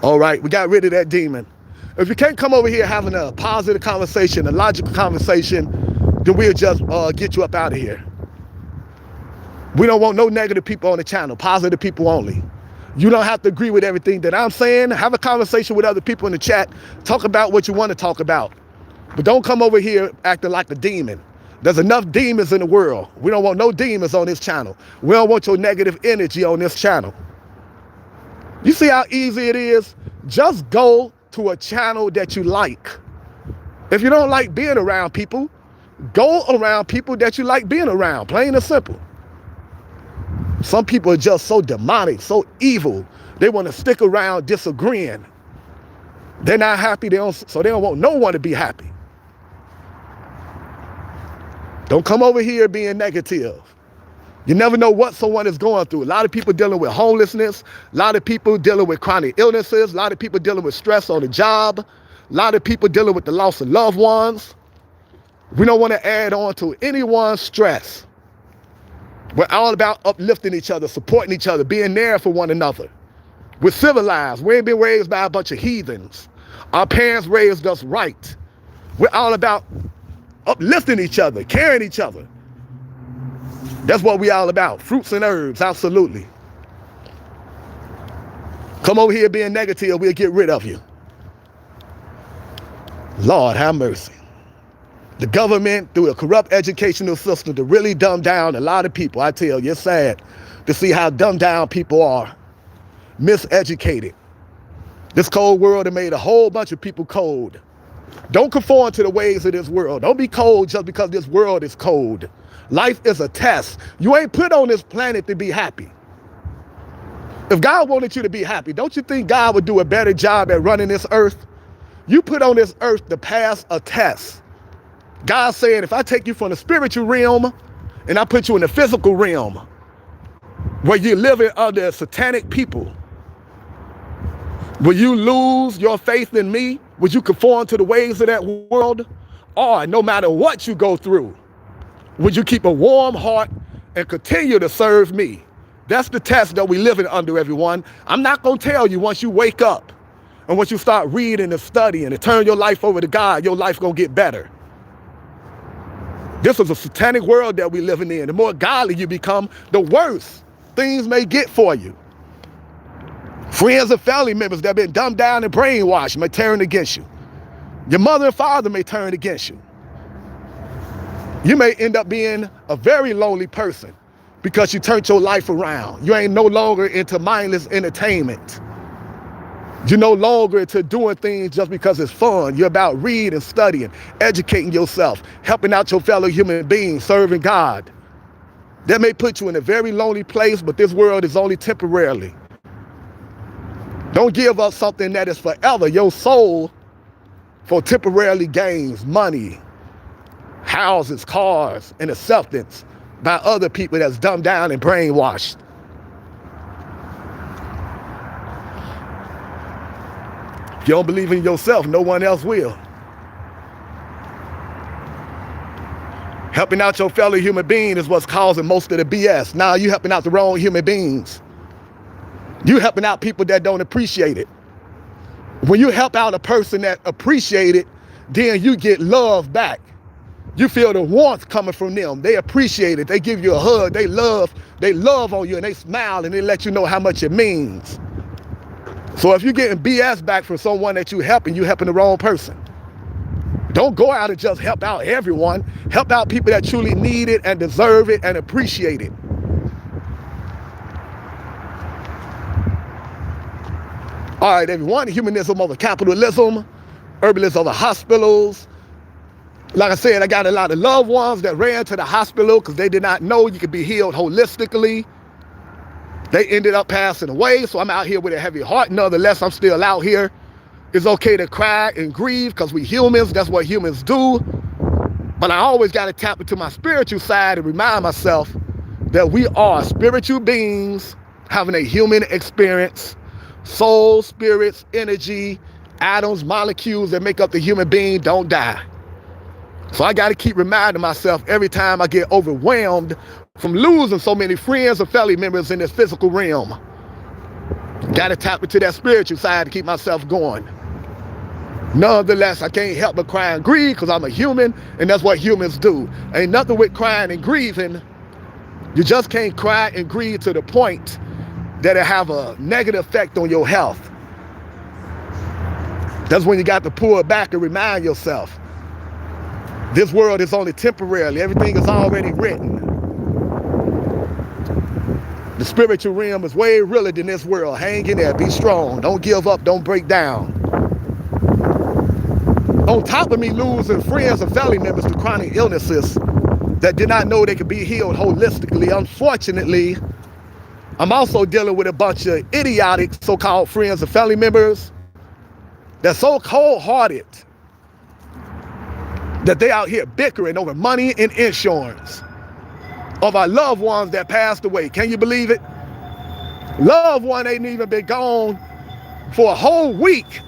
All right, we got rid of that demon. If you can't come over here having a positive conversation, a logical conversation, then we'll just get you up out of here. We don't want no negative people on the channel, positive people only. You don't have to agree with everything that I'm saying. Have a conversation with other people in the chat. Talk about what you want to talk about. But don't come over here acting like a demon. There's enough demons in the world. We don't want no demons on this channel. We don't want your negative energy on this channel. You see how easy it is? Just go to a channel that you like. If you don't like being around people, go around people that you like being around, plain and simple. Some people are just so demonic, so evil. They want to stick around disagreeing. They're not happy, so they don't want no one to be happy. Don't come over here being negative. You never know what someone is going through. A lot of people dealing with homelessness. A lot of people dealing with chronic illnesses. A lot of people dealing with stress on the job. A lot of people dealing with the loss of loved ones. We don't want to add on to anyone's stress. We're all about uplifting each other, supporting each other, being there for one another. We're civilized. We ain't been raised by a bunch of heathens. Our parents raised us right. We're all about uplifting each other, caring each other. That's what we all about. Fruits and herbs, absolutely. Come over here being negative, we'll get rid of you. Lord, have mercy. The government, through a corrupt educational system, to really dumb down a lot of people. I tell you, it's sad to see how dumbed down people are. Miseducated. This cold world has made a whole bunch of people cold. Don't conform to the ways of this world. Don't be cold just because this world is cold. Life is a test. You ain't put on this planet to be happy. If God wanted you to be happy, don't you think God would do a better job at running this earth? You put on this earth to pass a test. God's saying, if I take you from the spiritual realm and I put you in the physical realm where you're living under a satanic people, will you lose your faith in me? Would you conform to the ways of that world? Or no matter what you go through, would you keep a warm heart and continue to serve me? That's the test that we're living under, everyone. I'm not going to tell you once you wake up And once you start reading and studying and turn your life over to God, your life gonna get better. This is a satanic world that we're living in. The more godly you become, the worse things may get for you. Friends and family members that have been dumbed down and brainwashed may turn against you. Your mother and father may turn against you. You may end up being a very lonely person because you turned your life around. You ain't no longer into mindless entertainment. You're no longer into doing things just because it's fun. You're about reading, studying, educating yourself, helping out your fellow human beings, serving God. That may put you in a very lonely place, but this world is only temporarily. Don't give up something that is forever, your soul, for temporarily gains, money, houses, cars, and acceptance by other people that's dumbed down and brainwashed. If you don't believe in yourself, no one else will. Helping out your fellow human being is what's causing most of the BS. Now you helping out the wrong human beings. You helping out people that don't appreciate it. When you help out a person that appreciate it, then you get love back. You feel the warmth coming from them. They appreciate it. They give you a hug. They love on you, and they smile and they let you know how much it means. So if you're getting BS back from someone that you're helping the wrong person. Don't go out and just help out everyone. Help out people that truly need it and deserve it and appreciate it. All right, everyone, humanism over capitalism, herbalism over hospitals. Like I said, I got a lot of loved ones that ran to the hospital because they did not know you could be healed holistically. They ended up passing away, so I'm out here with a heavy heart. Nonetheless, I'm still out here. It's okay to cry and grieve because we humans, that's what humans do. But I always got to tap into my spiritual side and remind myself that we are spiritual beings having a human experience. Soul, spirits, energy, atoms, molecules that make up the human being don't die. So I got to keep reminding myself every time I get overwhelmed from losing so many friends or family members in this physical realm. Got to tap into that spiritual side to keep myself going. Nonetheless, I can't help but cry and grieve because I'm a human, and that's what humans do. Ain't nothing with crying and grieving. You just can't cry and grieve to the point that it have a negative effect on your health. That's when you got to pull back and remind yourself, this world is only temporary. Everything is already written. The spiritual realm is way realer than this world. Hang in there, be strong. Don't give up, don't break down. On top of me losing friends and family members to chronic illnesses that did not know they could be healed holistically, unfortunately, I'm also dealing with a bunch of idiotic so-called friends and family members that's so cold-hearted that they out here bickering over money and insurance of our loved ones that passed away. Can you believe it? Loved one ain't even been gone for a whole week.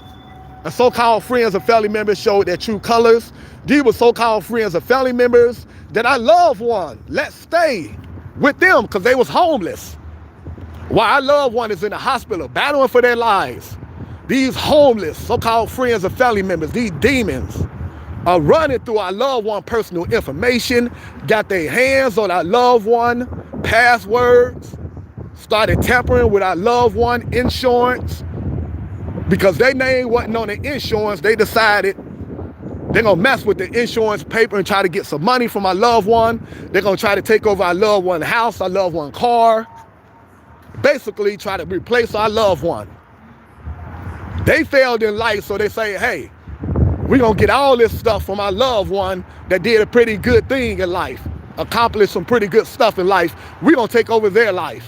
And so-called friends and family members showed their true colors. These were so-called friends and family members that I loved one let stay with them because they was homeless. While our loved one is in the hospital battling for their lives, these homeless so-called friends and family members, these demons, are running through our loved one personal information, got their hands on our loved one passwords, started tampering with our loved one insurance. Because their name wasn't on the insurance, they decided they're gonna mess with the insurance paper and try to get some money from our loved one. They're gonna try to take over our loved one house, our loved one car, basically try to replace our loved one. They failed in life, so they say, hey, we're gonna get all this stuff from our loved one that did a pretty good thing in life, accomplished some pretty good stuff in life. We're gonna take over their life.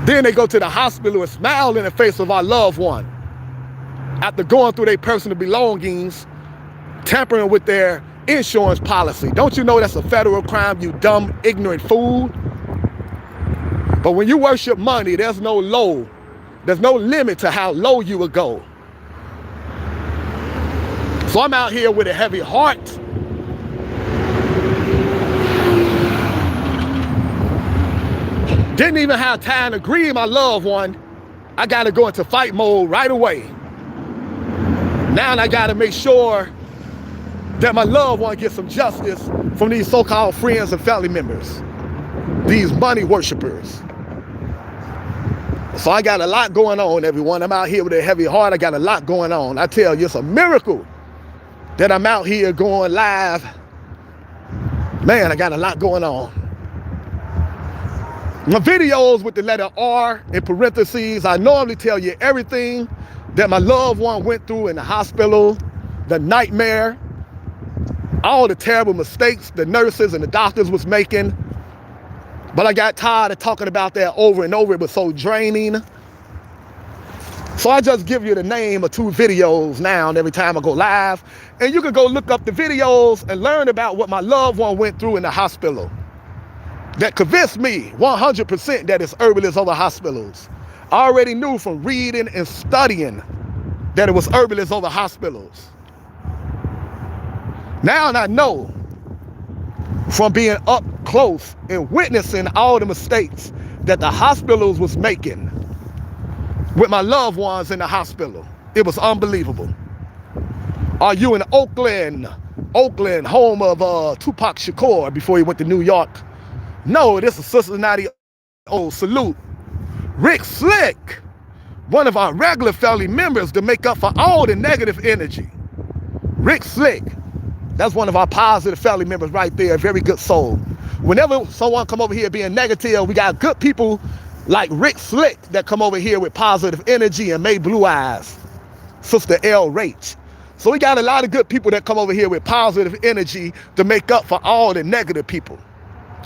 Then they go to the hospital and smile in the face of our loved one after going through their personal belongings, tampering with their insurance policy. Don't you know that's a federal crime, you dumb, ignorant fool? But when you worship money, there's no low. There's no limit to how low you will go. So I'm out here with a heavy heart. Didn't even have time to grieve my loved one I got to go into fight mode right away. Now I got to make sure that my loved one gets some justice from these so-called friends and family members, these money worshipers. So I got a lot going on, everyone. I'm out here with a heavy heart. I got a lot going on. I tell you, it's a miracle that I'm out here going live. Man, I got a lot going on. My videos with the letter R in parentheses, I normally tell you everything that my loved one went through in the hospital, the nightmare, all the terrible mistakes the nurses and the doctors was making. But I got tired of talking about that over and over. It was so draining. So I just give you the name of 2 videos now and every time I go live. And you can go look up the videos and learn about what my loved one went through in the hospital. That convinced me 100% that it's herbalists over hospitals. I already knew from reading and studying that it was herbalists over hospitals. Now I know from being up close and witnessing all the mistakes that the hospitals was making with my loved ones in the hospital. It was unbelievable. Are you in Oakland, home of Tupac Shakur before he went to New York? No, this is Cincinnati. Oh, salute. Rick Slick, one of our regular family members to make up for all the negative energy. Rick Slick, that's one of our positive family members right there, a very good soul. Whenever someone come over here being negative, we got good people like Rick Slick that come over here with positive energy and made blue eyes. Sister L. Rach. So we got a lot of good people that come over here with positive energy to make up for all the negative people.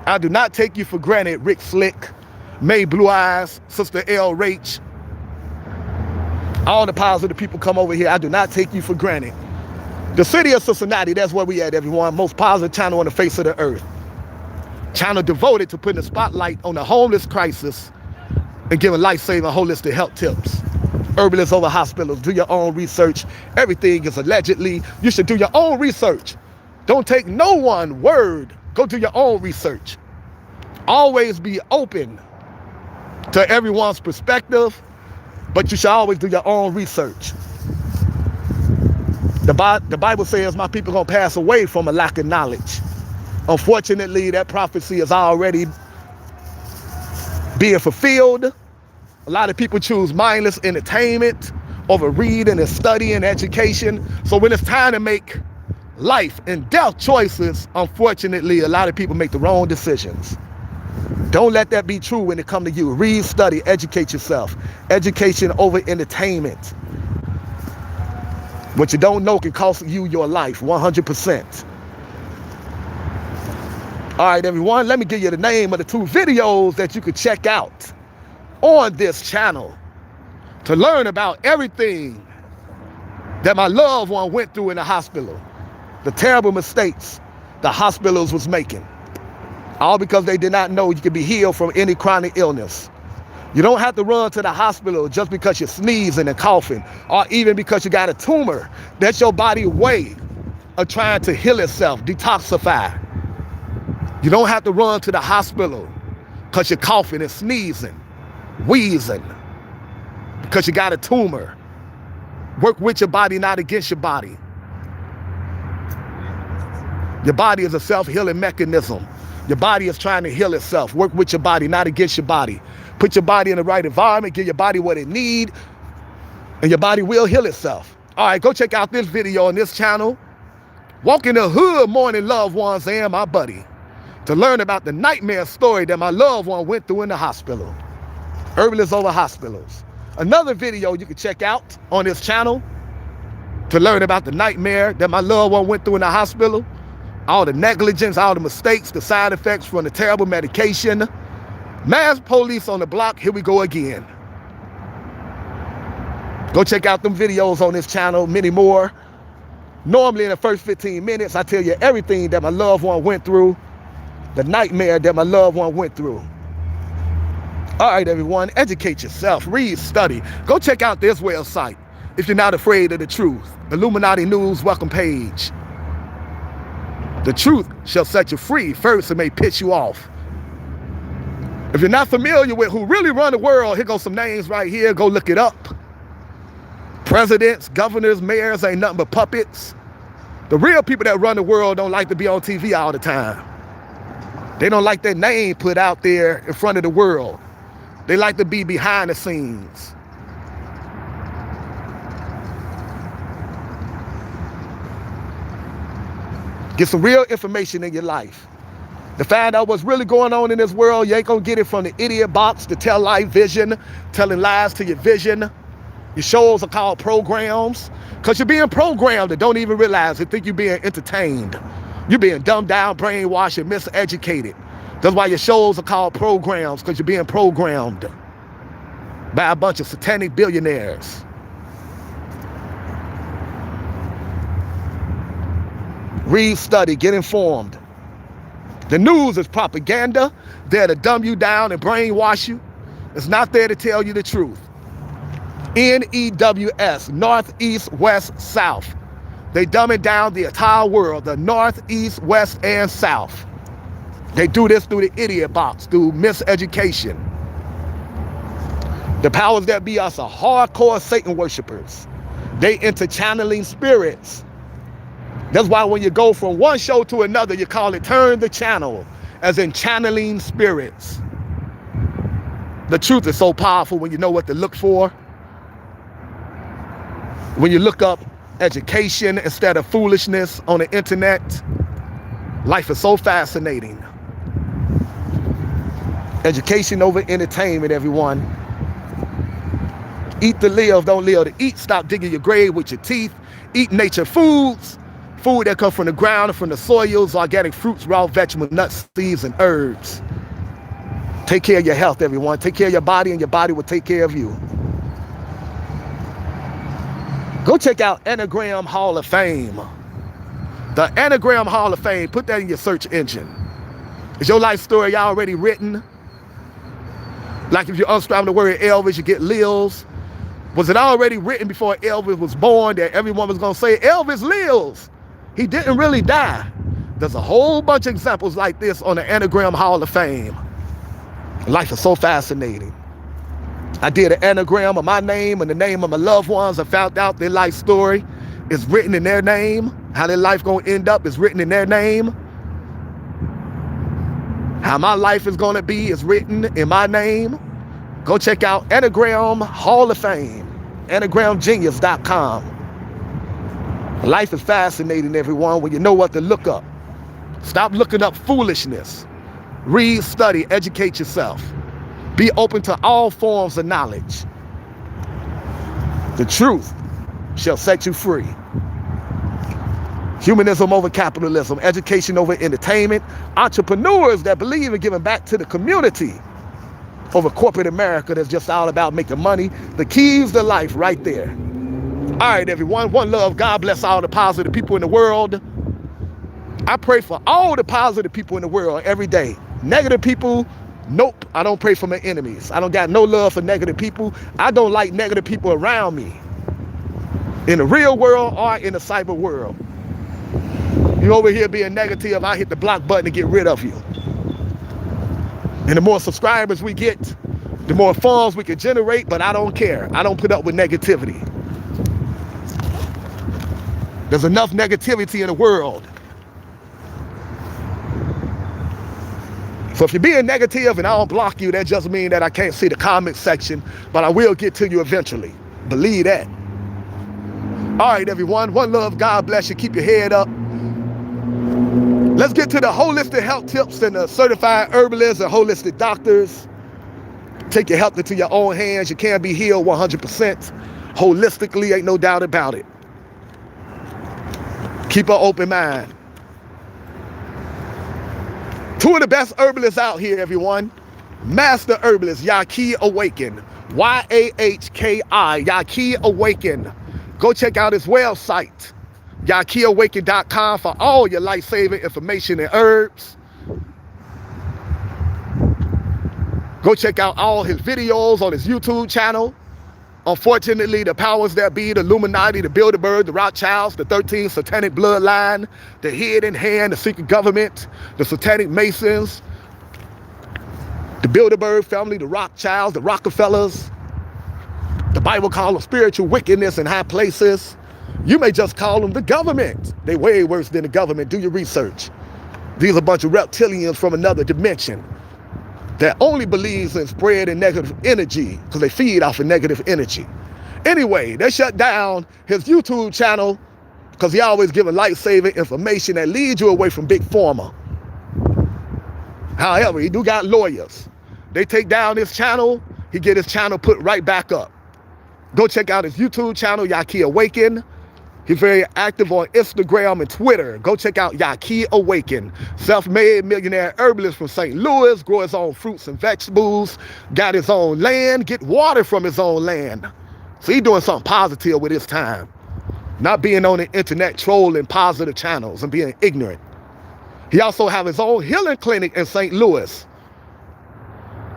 I do not take you for granted, Rick Slick, May Blue Eyes, Sister L. Rach. All the positive people come over here. I do not take you for granted. The city of Cincinnati, that's where we at, everyone. Most positive channel on the face of the earth. Channel devoted to putting a spotlight on the homeless crisis and giving life-saving holistic health tips. Herbalists over hospitals. Do your own research. Everything is allegedly. You should do your own research. Don't take no one word. Go do your own research. Always be open to everyone's perspective, but you should always do your own research. The Bible says my people are going to pass away from a lack of knowledge. Unfortunately, that prophecy is already being fulfilled. A lot of people choose mindless entertainment over reading and studying and education. So when it's time to make life and death choices, unfortunately, a lot of people make the wrong decisions. Don't let that be true when it comes to you. Read, study, educate yourself. Education over entertainment. What you don't know can cost you your life, 100%. All right, everyone, let me give you the name of the 2 videos that you could check out on this channel to learn about everything that my loved one went through in the hospital. The terrible mistakes the hospitals was making. All because they did not know you could be healed from any chronic illness. You don't have to run to the hospital just because you're sneezing and coughing, or even because you got a tumor. That's your body way of trying to heal itself, detoxify. You don't have to run to the hospital because you're coughing and sneezing, wheezing, because you got a tumor. Work with your body, not against your body. Your body is a self-healing mechanism. Your body is trying to heal itself. Work with your body, not against your body. Put your body in the right environment, give your body what it needs, and your body will heal itself. All right, go check out this video on this channel. Walk in the hood, mourning loved ones and my buddy, to learn about the nightmare story that my loved one went through in the hospital. Herbalists over hospitals. Another video you can check out on this channel to learn about the nightmare that my loved one went through in the hospital. All the negligence, all the mistakes, the side effects from the terrible medication. Mass police on the block, here we go again. Go check out them videos on this channel, many more. Normally in the first 15 minutes, I tell you everything that my loved one went through, the nightmare that my loved one went through. All right, everyone, educate yourself, read, study. Go check out this website if you're not afraid of the truth. Illuminati News welcome page. The truth shall set you free. First, it may piss you off. If you're not familiar with who really run the world, here goes some names right here. Go look it up. Presidents, governors, mayors ain't nothing but puppets. The real people that run the world don't like to be on TV all the time. They don't like their name put out there in front of the world. They like to be behind the scenes. Get some real information in your life. To find out what's really going on in this world, you ain't gonna get it from the idiot box, the tell life vision, telling lies to your vision. Your shows are called programs because you're being programmed and don't even realize it. Think you're being entertained. You're being dumbed down, brainwashed, and miseducated. That's why your shows are called programs, because you're being programmed by a bunch of satanic billionaires. Read, study, get informed. The news is propaganda. There to dumb you down and brainwash you. It's not there to tell you the truth. NEWS, North, East, West, South. They dumb it down the entire world, the North, East, West, and South. They do this through the idiot box, through miseducation. The powers that be are some hardcore Satan worshipers. They into channeling spirits. That's why when you go from one show to another, you call it turn the channel, as in channeling spirits. The truth is so powerful when you know what to look for. When you look up education instead of foolishness on the internet, life is so fascinating. Education over entertainment, everyone. Eat to live, don't live to eat. Stop digging your grave with your teeth. Eat nature foods. Food that come from the ground and from the soils, organic fruits, raw vegetables, nuts, seeds, and herbs. Take care of your health, everyone. Take care of your body, and your body will take care of you. Go check out Anagram Hall of Fame. The Anagram Hall of Fame, put that in your search engine. Is your life story already written? Like if you unscribe the word Elvis, you get Lils. Was it already written before Elvis was born that everyone was going to say, Elvis lives? He didn't really die. There's a whole bunch of examples like this on the Anagram Hall of Fame. Life is so fascinating. I did an anagram of my name and the name of my loved ones. I found out their life story is written in their name. How their life going to end up is written in their name. How my life is going to be is written in my name. Go check out Anagram Hall of Fame, anagramgenius.com. Life is fascinating, everyone, when you know what to look up. Stop looking up foolishness. Read, study, educate yourself. Be open to all forms of knowledge. The truth shall set you free. Humanism over capitalism, education over entertainment, entrepreneurs that believe in giving back to the community over corporate America that's just all about making money. The keys to life right there. All right, everyone. One love. God bless all the positive people in the world. I pray for all the positive people in the world every day. Negative people, nope. I don't pray for my enemies. I don't got no love for negative people. I don't like negative people around me. In the real world or in the cyber world. You over here being negative, I hit the block button to get rid of you. And the more subscribers we get, the more funds we can generate, but I don't care. I don't put up with negativity. There's enough negativity in the world. So if you're being negative and I don't block you, that just means that I can't see the comment section, but I will get to you eventually. Believe that. All right, everyone. One love. God bless you. Keep your head up. Let's get to the holistic health tips and the certified herbalists and holistic doctors. Take your health into your own hands. You can be healed 100%. Holistically, ain't no doubt about it. Keep an open mind. Two of the best herbalists out here, everyone. Master herbalist, Yahki Awaken. Y-A-H-K-I, Yahki Awaken. Go check out his website, YahkiAwaken.com, for all your life-saving information and herbs. Go check out all his videos on his YouTube channel. Unfortunately, the powers that be, the Illuminati, the Bilderberg, the Rothschilds, the 13th satanic bloodline, the hidden hand, the secret government, the satanic masons, The Bilderberg family, the Rothschilds, the Rockefellers. The Bible calls them spiritual wickedness in high places. You may just call them the government. They way worse than the government. Do your research. These are a bunch of reptilians from another dimension that only believes in spreading negative energy because they feed off of negative energy. Anyway, they shut down his YouTube channel because he always giving life-saving information that leads you away from Big Pharma. However, he do got lawyers. They take down his channel, he get his channel put right back up. Go check out his YouTube channel, Yaki Awaken. He's very active on Instagram and Twitter. Go check out Yaki Awaken. Self-made millionaire herbalist from St. Louis, grow his own fruits and vegetables, got his own land, get water from his own land. So he's doing something positive with his time. Not being on the internet trolling positive channels and being ignorant. He also have his own healing clinic in St. Louis.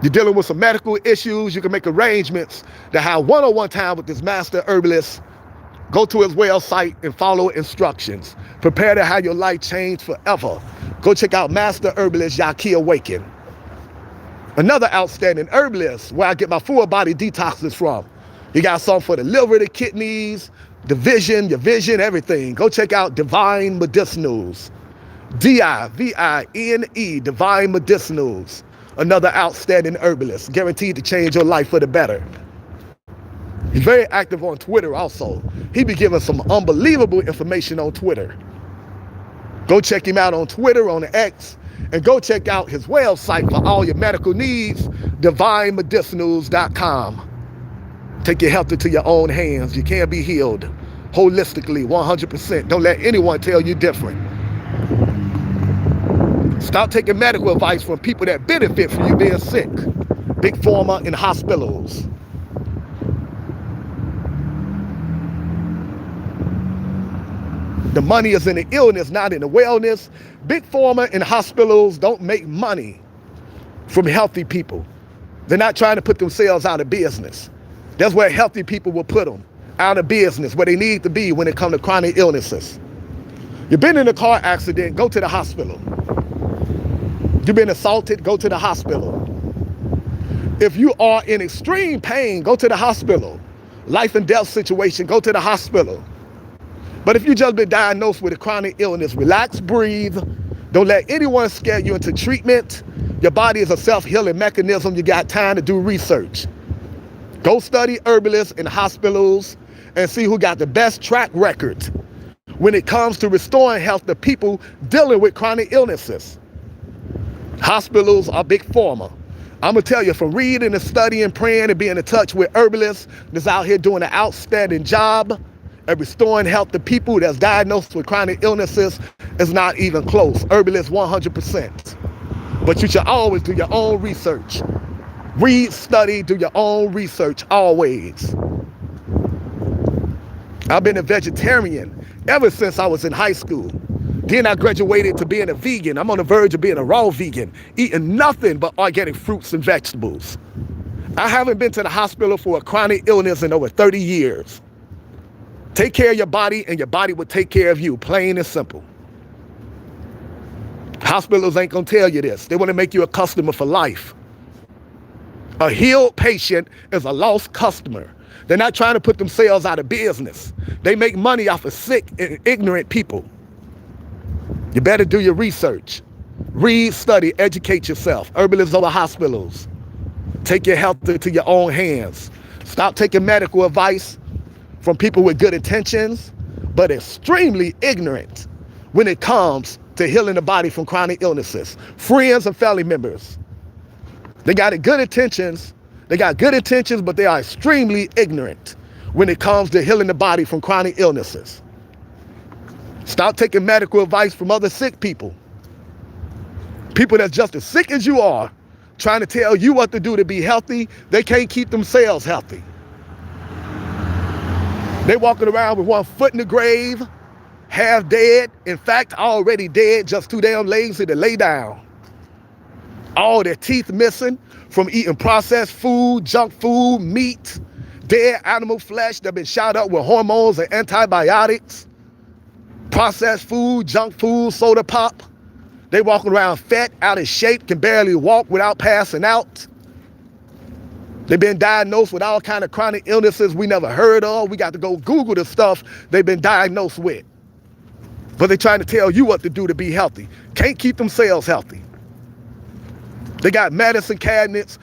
You're dealing with some medical issues, you can make arrangements to have one-on-one time with this master herbalist. Go to his website and follow instructions. Prepare to have your life change forever. Go check out Master Herbalist Yaki Awaken. Another outstanding herbalist where I get my full body detoxes from. You got some for the liver, the kidneys, the vision, your vision, everything. Go check out Divine Medicinals. D-I-V-I-N-E, Divine Medicinals. Another outstanding herbalist, guaranteed to change your life for the better. He's very active on Twitter also. He be giving some unbelievable information on Twitter. Go check him out on Twitter, on the X, and go check out his website for all your medical needs, divinemedicinals.com. Take your health into your own hands. You can be healed holistically, 100%. Don't let anyone tell you different. Stop taking medical advice from people that benefit from you being sick. Big Pharma in hospitals. The money is in the illness, not in the wellness. Big Pharma in hospitals don't make money from healthy people. They're not trying to put themselves out of business. That's where healthy people will put them, out of business, where they need to be when it comes to chronic illnesses. You've been in a car accident, go to the hospital. You've been assaulted, go to the hospital. If you are in extreme pain, go to the hospital. Life and death situation, go to the hospital. But if you just been diagnosed with a chronic illness, relax, breathe. Don't let anyone scare you into treatment. Your body is a self-healing mechanism. You got time to do research. Go study herbalists in hospitals and see who got the best track record when it comes to restoring health to people dealing with chronic illnesses. Hospitals are Big Pharma. I'm going to tell you, from reading and studying, praying, and being in touch with herbalists that's out here doing an outstanding job at restoring health to people that's diagnosed with chronic illnesses, is not even close. Herbalists 100%. But you should always do your own research. Read, study, do your own research, always. I've been a vegetarian ever since I was in high school. Then I graduated to being a vegan. I'm on the verge of being a raw vegan, eating nothing but organic fruits and vegetables. I haven't been to the hospital for a chronic illness in over 30 years. Take care of your body and your body will take care of you, plain and simple. Hospitals ain't gonna tell you this. They wanna make you a customer for life. A healed patient is a lost customer. They're not trying to put themselves out of business. They make money off of sick and ignorant people. You better do your research. Read, study, educate yourself. Herbalists over hospitals. Take your health into your own hands. Stop taking medical advice from people with good intentions, but extremely ignorant when it comes to healing the body from chronic illnesses. Friends and family members. They got good intentions. They got good intentions, but they are extremely ignorant when it comes to healing the body from chronic illnesses. Stop taking medical advice from other sick people. People that's just as sick as you are, trying to tell you what to do to be healthy. They can't keep themselves healthy. They walking around with one foot in the grave, half dead. In fact, already dead, just too damn lazy to lay down. All their teeth missing from eating processed food, junk food, meat, dead animal flesh that been shot up with hormones and antibiotics. Processed food, junk food, soda pop. They walking around fat, out of shape, can barely walk without passing out. They've been diagnosed with all kind of chronic illnesses we never heard of. We got to go Google the stuff they've been diagnosed with. But they're trying to tell you what to do to be healthy. Can't keep themselves healthy. They got medicine cabinets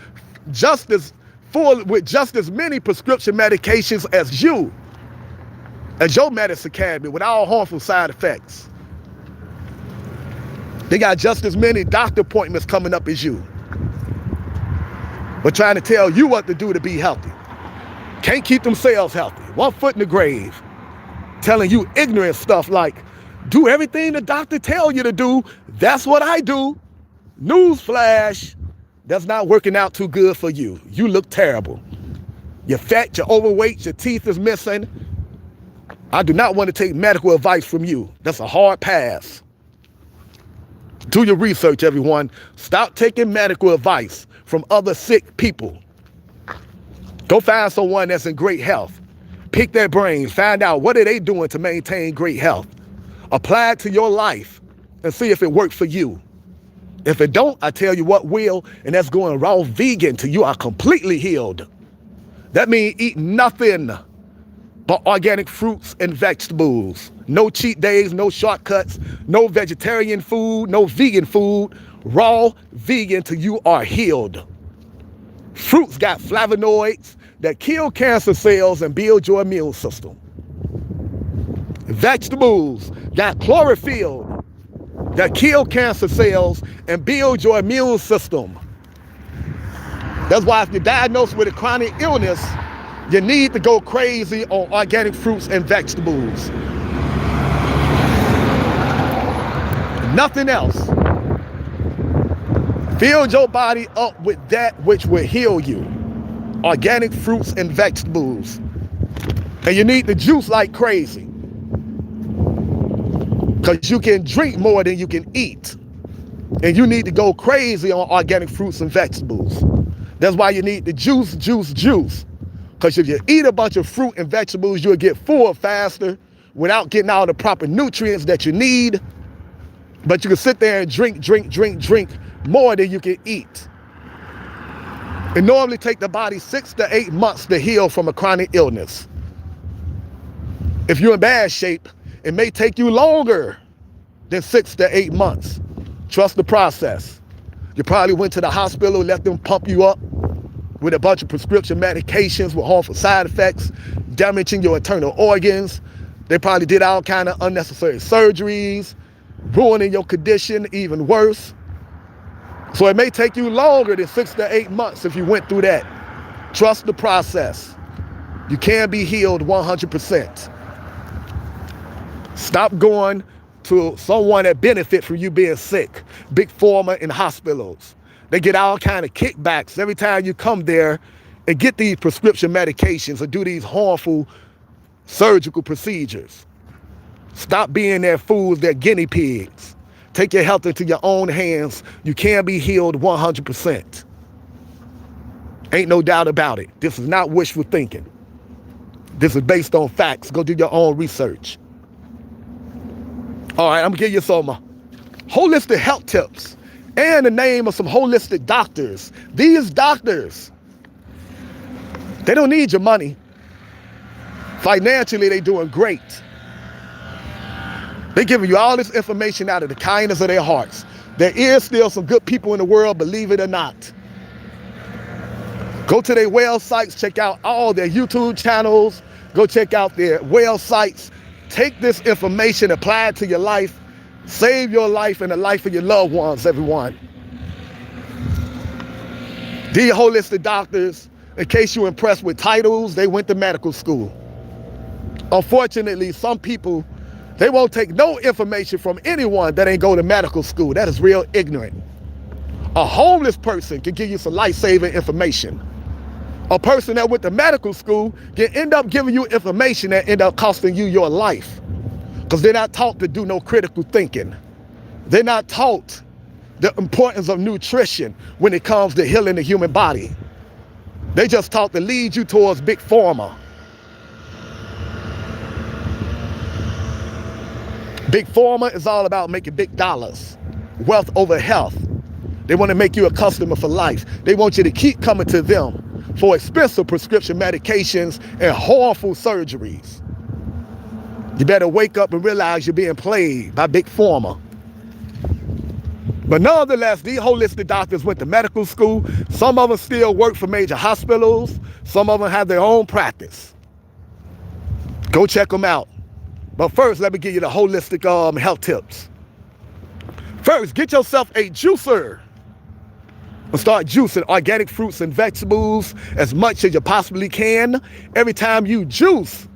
just as full with just as many prescription medications as your medicine cabinet with all harmful side effects. They got just as many doctor appointments coming up as you. But trying to tell you what to do to be healthy. Can't keep themselves healthy. 1 foot in the grave. Telling you ignorant stuff like, do everything the doctor tell you to do. That's what I do. Newsflash. That's not working out too good for you. You look terrible. You're fat, you're overweight, your teeth is missing. I do not want to take medical advice from you. That's a hard pass. Do your research, everyone. Stop taking medical advice from other sick people. Go find someone that's in great health. Pick their brain. Find out what are they doing to maintain great health. Apply it to your life and see if it works for you. If it don't, I tell you what will, and that's going raw vegan till you are completely healed. That means eat nothing but organic fruits and vegetables. No cheat days, no shortcuts, no vegetarian food, no vegan food. Raw vegan till you are healed. Fruits got flavonoids that kill cancer cells and build your immune system. Vegetables got chlorophyll that kill cancer cells and build your immune system. That's why if you're diagnosed with a chronic illness, you need to go crazy on organic fruits and vegetables. Nothing else. Fill your body up with that which will heal you. Organic fruits and vegetables. And you need to juice like crazy. Because you can drink more than you can eat. And you need to go crazy on organic fruits and vegetables. That's why you need to juice. Because if you eat a bunch of fruit and vegetables, you'll get full faster without getting all the proper nutrients that you need. But you can sit there and drink more than you can eat. It normally takes the body 6 to 8 months to heal from a chronic illness. If you're in bad shape, it may take you longer than 6 to 8 months. Trust the process. You probably went to the hospital, let them pump you up with a bunch of prescription medications with harmful side effects, damaging your internal organs. They probably did all kind of unnecessary surgeries, ruining your condition even worse. So it may take you longer than 6 to 8 months if you went through that. Trust the process. You can be healed 100%. Stop going to someone that benefits from you being sick. Big pharma in hospitals. They get all kind of kickbacks every time you come there and get these prescription medications or do these harmful surgical procedures. Stop being their fools, their guinea pigs. Take your health into your own hands. You can be healed 100%. Ain't no doubt about it. This is not wishful thinking. This is based on facts. Go do your own research. All right, I'm gonna give you some holistic health tips and the name of some holistic doctors. These doctors, they don't need your money. Financially, they're doing great. They're giving you all this information out of the kindness of their hearts. There is still some good people in the world, believe it or not. Go to their websites, check out all their YouTube channels, go check out their websites. Take this information, apply it to your life, save your life and the life of your loved ones, everyone. These holistic doctors, in case you're impressed with titles, they went to medical school. Unfortunately, some people, they won't take no information from anyone that ain't go to medical school. That is real ignorant. A homeless person can give you some life-saving information. A person that went to medical school can end up giving you information that end up costing you your life. Because they're not taught to do no critical thinking. They're not taught the importance of nutrition when it comes to healing the human body. They just taught to lead you towards big pharma. Big pharma is all about making big dollars. wealth over health. They want to make you a customer for life. They want you to keep coming to them for expensive prescription medications and harmful surgeries. You better wake up and realize you're being played by Big Pharma. But nonetheless, these holistic doctors went to medical school. Some of them still work for major hospitals. Some of them have their own practice. Go check them out. But first, let me give you the holistic health tips. First, get yourself a juicer and start juicing organic fruits and vegetables as much as you possibly can. Every time you juice,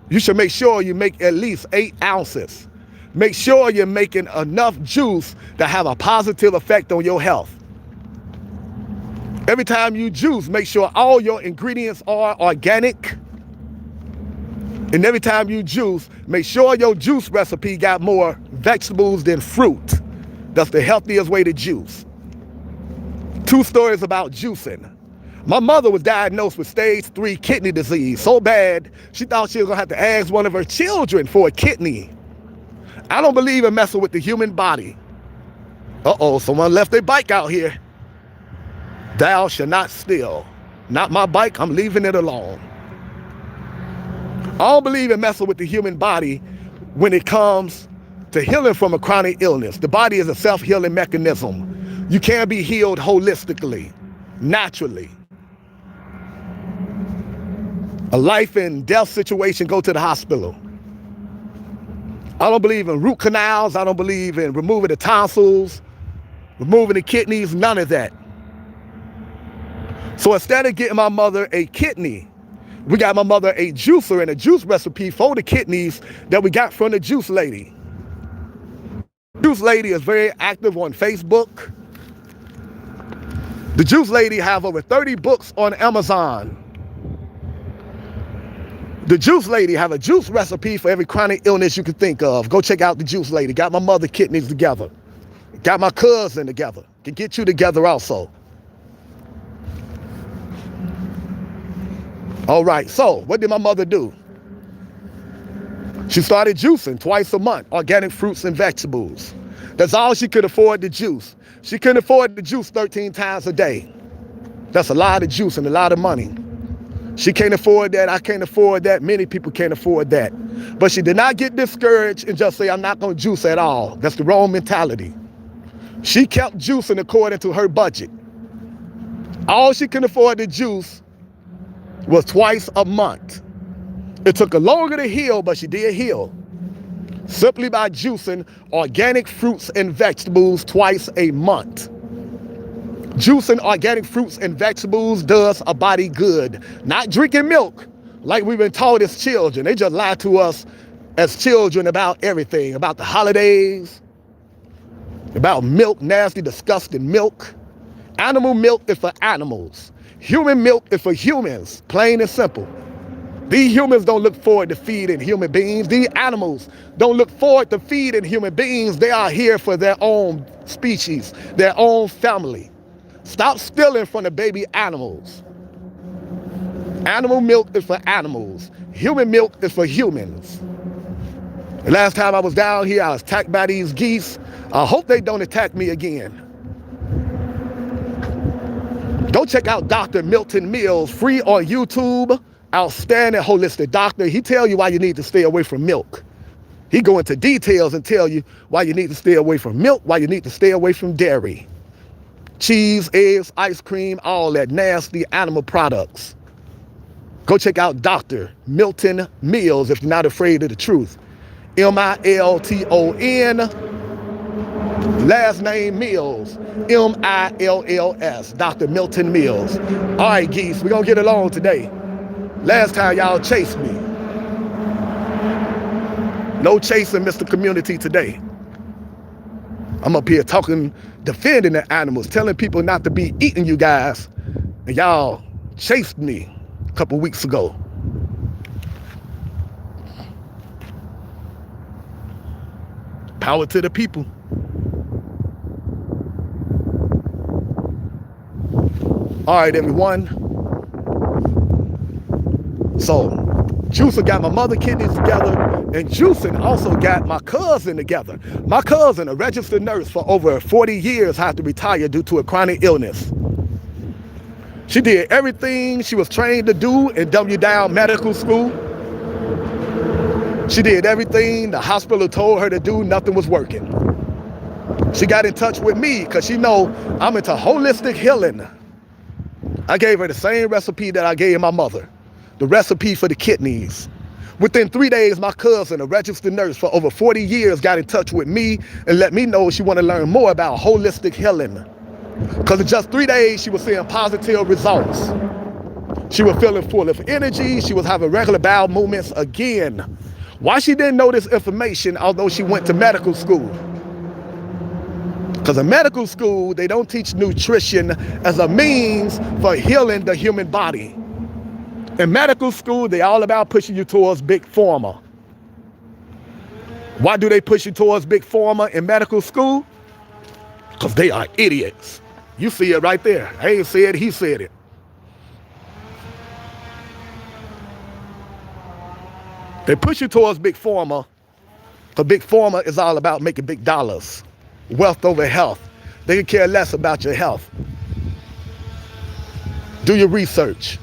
you should make sure you make at least 8 ounces. Make sure you're making enough juice to have a positive effect on your health. Every time you juice, make sure all your ingredients are organic. And every time you juice, make sure your juice recipe got more vegetables than fruit. That's the healthiest way to juice. 2 stories about juicing. My mother was diagnosed with stage 3 kidney disease so bad, she thought she was gonna have to ask one of her children for a kidney. I don't believe in messing with the human body. Uh-oh, someone left their bike out here. Thou shalt not steal. Not my bike, I'm leaving it alone. I don't believe in messing with the human body when it comes to healing from a chronic illness. The body is a self-healing mechanism. You can't be healed holistically, naturally. A life and death situation, go to the hospital. I don't believe in root canals. I don't believe in removing the tonsils, removing the kidneys, none of that. So instead of getting my mother a kidney, we got my mother a juicer and a juice recipe for the kidneys that we got from the juice lady. Juice lady is very active on Facebook. The juice lady have over 30 books on Amazon. The juice lady have a juice recipe for every chronic illness you can think of. Go check out the juice lady. Got my mother kidneys together. Got my cousin together. Can get you together also. All right, so what did my mother do? She started juicing twice a month, organic fruits and vegetables. That's all she could afford to juice. She couldn't afford to juice 13 times a day. That's a lot of juice and a lot of money. She can't afford that, I can't afford that, many people can't afford that. But she did not get discouraged and just say, I'm not gonna juice at all. That's the wrong mentality. She kept juicing according to her budget. All she can afford to juice was twice a month. It took her longer to heal, but she did heal. Simply by juicing organic fruits and vegetables twice a month. Juicing organic fruits and vegetables does a body good. Not drinking milk like we've been taught as children. They just lie to us as children about everything, about the holidays, about milk, nasty, disgusting milk. Animal milk is for animals. Human milk is for humans, plain and simple. These humans don't look forward to feeding human beings. These animals don't look forward to feeding human beings. They are here for their own species, their own family. Stop stealing from the baby animals. Animal milk is for animals. Human milk is for humans. The last time I was down here, I was attacked by these geese. I hope they don't attack me again. Go check out Dr. Milton Mills, free on YouTube. Outstanding holistic doctor. He tell you why you need to stay away from milk. He go into details and tell you why you need to stay away from milk, why you need to stay away from dairy. Cheese, eggs, ice cream, all that nasty animal products. Go check out Dr. Milton Mills if you're not afraid of the truth. M-I-L-T-O-N, last name Mills, M-I-L-L-S, Dr. Milton Mills. All right, geese, we're gonna get along today. Last time y'all chased me. No chasing, Mr. Community, today. I'm up here talking, defending the animals, telling people not to be eating you guys. And y'all chased me a couple weeks ago. Power to the people. All right, everyone. So, Juicing got my mother kidneys together, and juicing also got my cousin together. My cousin, a registered nurse for over 40 years, had to retire due to a chronic illness. She did everything she was trained to do in W Down Medical School. She did everything the hospital told her to do, nothing was working. She got in touch with me because she know I'm into holistic healing. I gave her the same recipe that I gave my mother, the recipe for the kidneys. Within 3 days, my cousin, a registered nurse for over 40 years, got in touch with me and let me know she wanted to learn more about holistic healing. Because in just 3 days, she was seeing positive results. She was feeling full of energy. She was having regular bowel movements again. Why she didn't know this information, although she went to medical school? Because in medical school, they don't teach nutrition as a means for healing the human body. In medical school, they're all about pushing you towards big pharma. Why do they push you towards big pharma in medical school? Because they are idiots. You see it right there. I ain't said it, he said it. They push you towards big pharma because big pharma is all about making big dollars. Wealth over health. They can care less about your health. Do your research.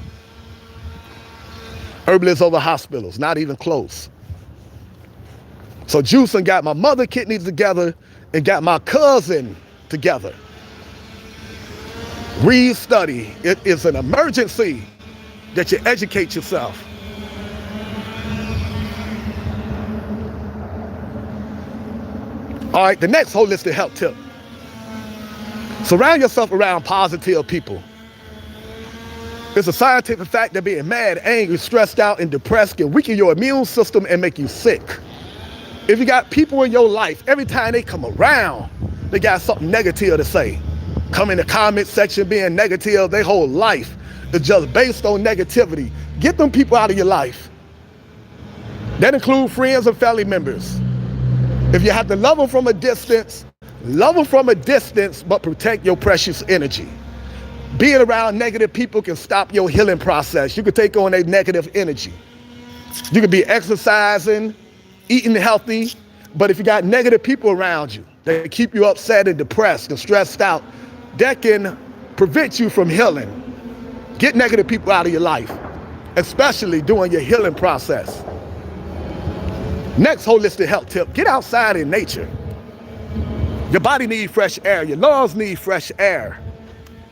Herbalists over hospitals, not even close. So juicing got my mother kidneys together and got my cousin together. Read, study. It is an emergency that you educate yourself. All right, the next holistic health tip. Surround yourself around positive people. It's a scientific fact that being mad, angry, stressed out, and depressed can weaken your immune system and make you sick. If you got people in your life, every time they come around, they got something negative to say. Come in the comment section being negative, their whole life is just based on negativity. Get them people out of your life. That includes friends and family members. If you have to love them from a distance, but protect your precious energy. Being around negative people can stop your healing process. You can take on a negative energy. You could be exercising, eating healthy, but if you got negative people around you that keep you upset and depressed and stressed out, that can prevent you from healing. Get negative people out of your life, especially during your healing process. Next holistic health tip, get outside in nature. Your body needs fresh air. Your lungs need fresh air.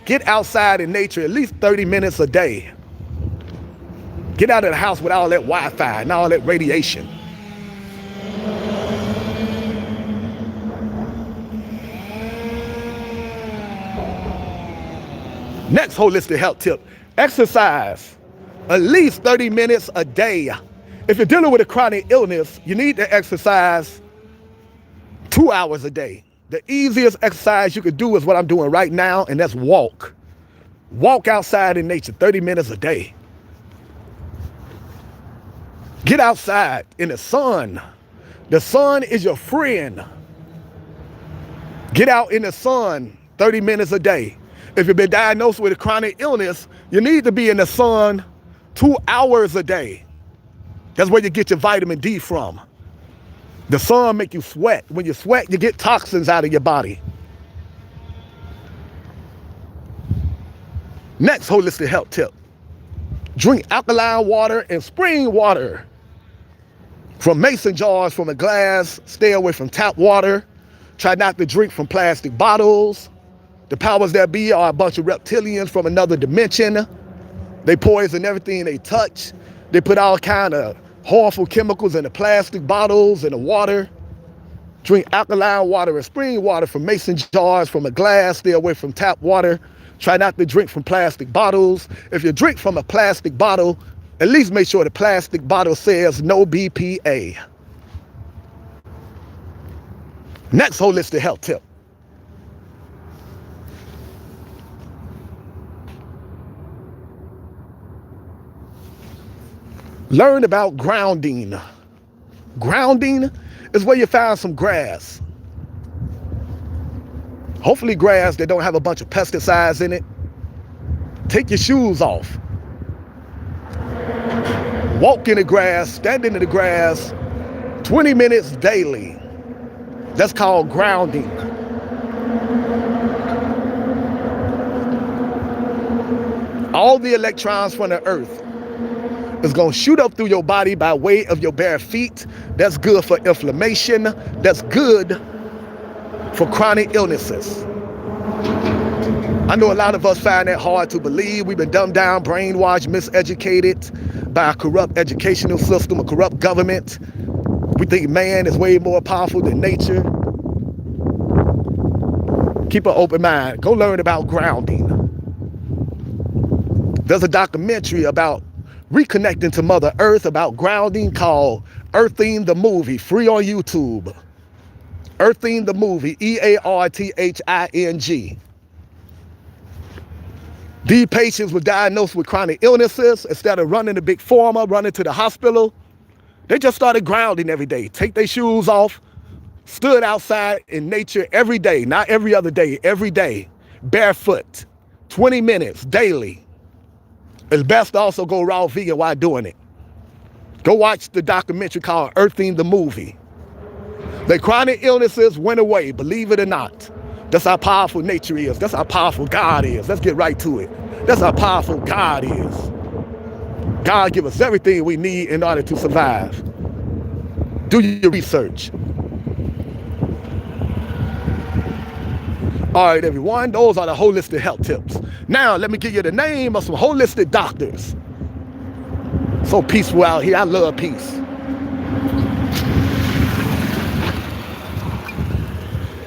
Get outside in nature at least 30 minutes a day. Get out of the house with all that Wi-Fi and all that radiation. Next holistic health tip, exercise at least 30 minutes a day. If you're dealing with a chronic illness, you need to exercise 2 hours a day. The easiest exercise you could do is what I'm doing right now, and that's walk. Walk outside in nature 30 minutes a day. Get outside in the sun. The sun is your friend. Get out in the sun 30 minutes a day. If you've been diagnosed with a chronic illness, you need to be in the sun 2 hours a day. That's where you get your vitamin D from. The sun make you sweat. When you sweat, you get toxins out of your body. Next holistic health tip. Drink alkaline water and spring water from mason jars, from a glass. Stay away from tap water. Try not to drink from plastic bottles. The powers that be are a bunch of reptilians from another dimension. They poison everything they touch. They put all kind of harmful chemicals in the plastic bottles and the water. Drink alkaline water and spring water from mason jars, from a glass. Stay away from tap water. Try not to drink from plastic bottles. If you drink from a plastic bottle, at least make sure the plastic bottle says no BPA. Next holistic health tip. Learn about grounding. Grounding is where you find some grass. Hopefully grass that don't have a bunch of pesticides in it. Take your shoes off. Walk in the grass, stand in the grass, 20 minutes daily. That's called grounding. All the electrons from the earth is going to shoot up through your body by way of your bare feet. That's good for inflammation. That's good for chronic illnesses. I know a lot of us find that hard to believe. We've been dumbed down, brainwashed, miseducated by a corrupt educational system, a corrupt government. We think man is way more powerful than nature. Keep an open mind. Go learn about grounding. There's a documentary about reconnecting to Mother Earth, about grounding, called Earthing the Movie, free on YouTube. Earthing the Movie, EARTHING. These patients were diagnosed with chronic illnesses. Instead of running to big pharma, running to the hospital, they just started grounding every day. Take their shoes off, stood outside in nature every day, not every other day, every day, barefoot, 20 minutes daily. It's best to also go raw vegan while doing it. Go watch the documentary called Earthing the Movie. The chronic illnesses went away, believe it or not. That's how powerful nature is. That's how powerful God is. Let's get right to it. That's how powerful God is. God gives us everything we need in order to survive. Do your research. All right, everyone, those are the holistic health tips. Now, let me give you the name of some holistic doctors. So peaceful out here. I love peace.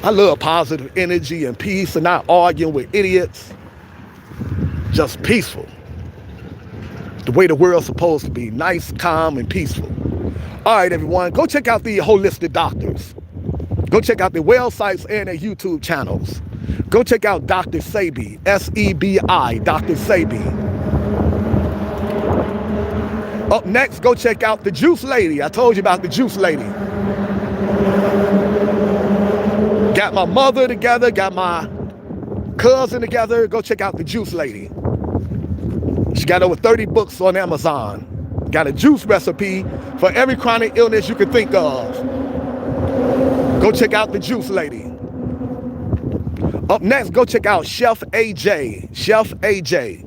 I love positive energy and peace and not arguing with idiots. Just peaceful. The way the world's supposed to be. Nice, calm, and peaceful. All right, everyone, go check out the holistic doctors. Go check out their websites and their YouTube channels. Go check out Dr. Sebi, S-E-B-I, Dr. Sebi. Up next, go check out the Juice Lady. I told you about the Juice Lady. Got my mother together, got my cousin together. Go check out the Juice Lady. She got over 30 books on Amazon. Got a juice recipe for every chronic illness you can think of. Go check out the Juice Lady. Up next, go check out Chef AJ. Chef AJ.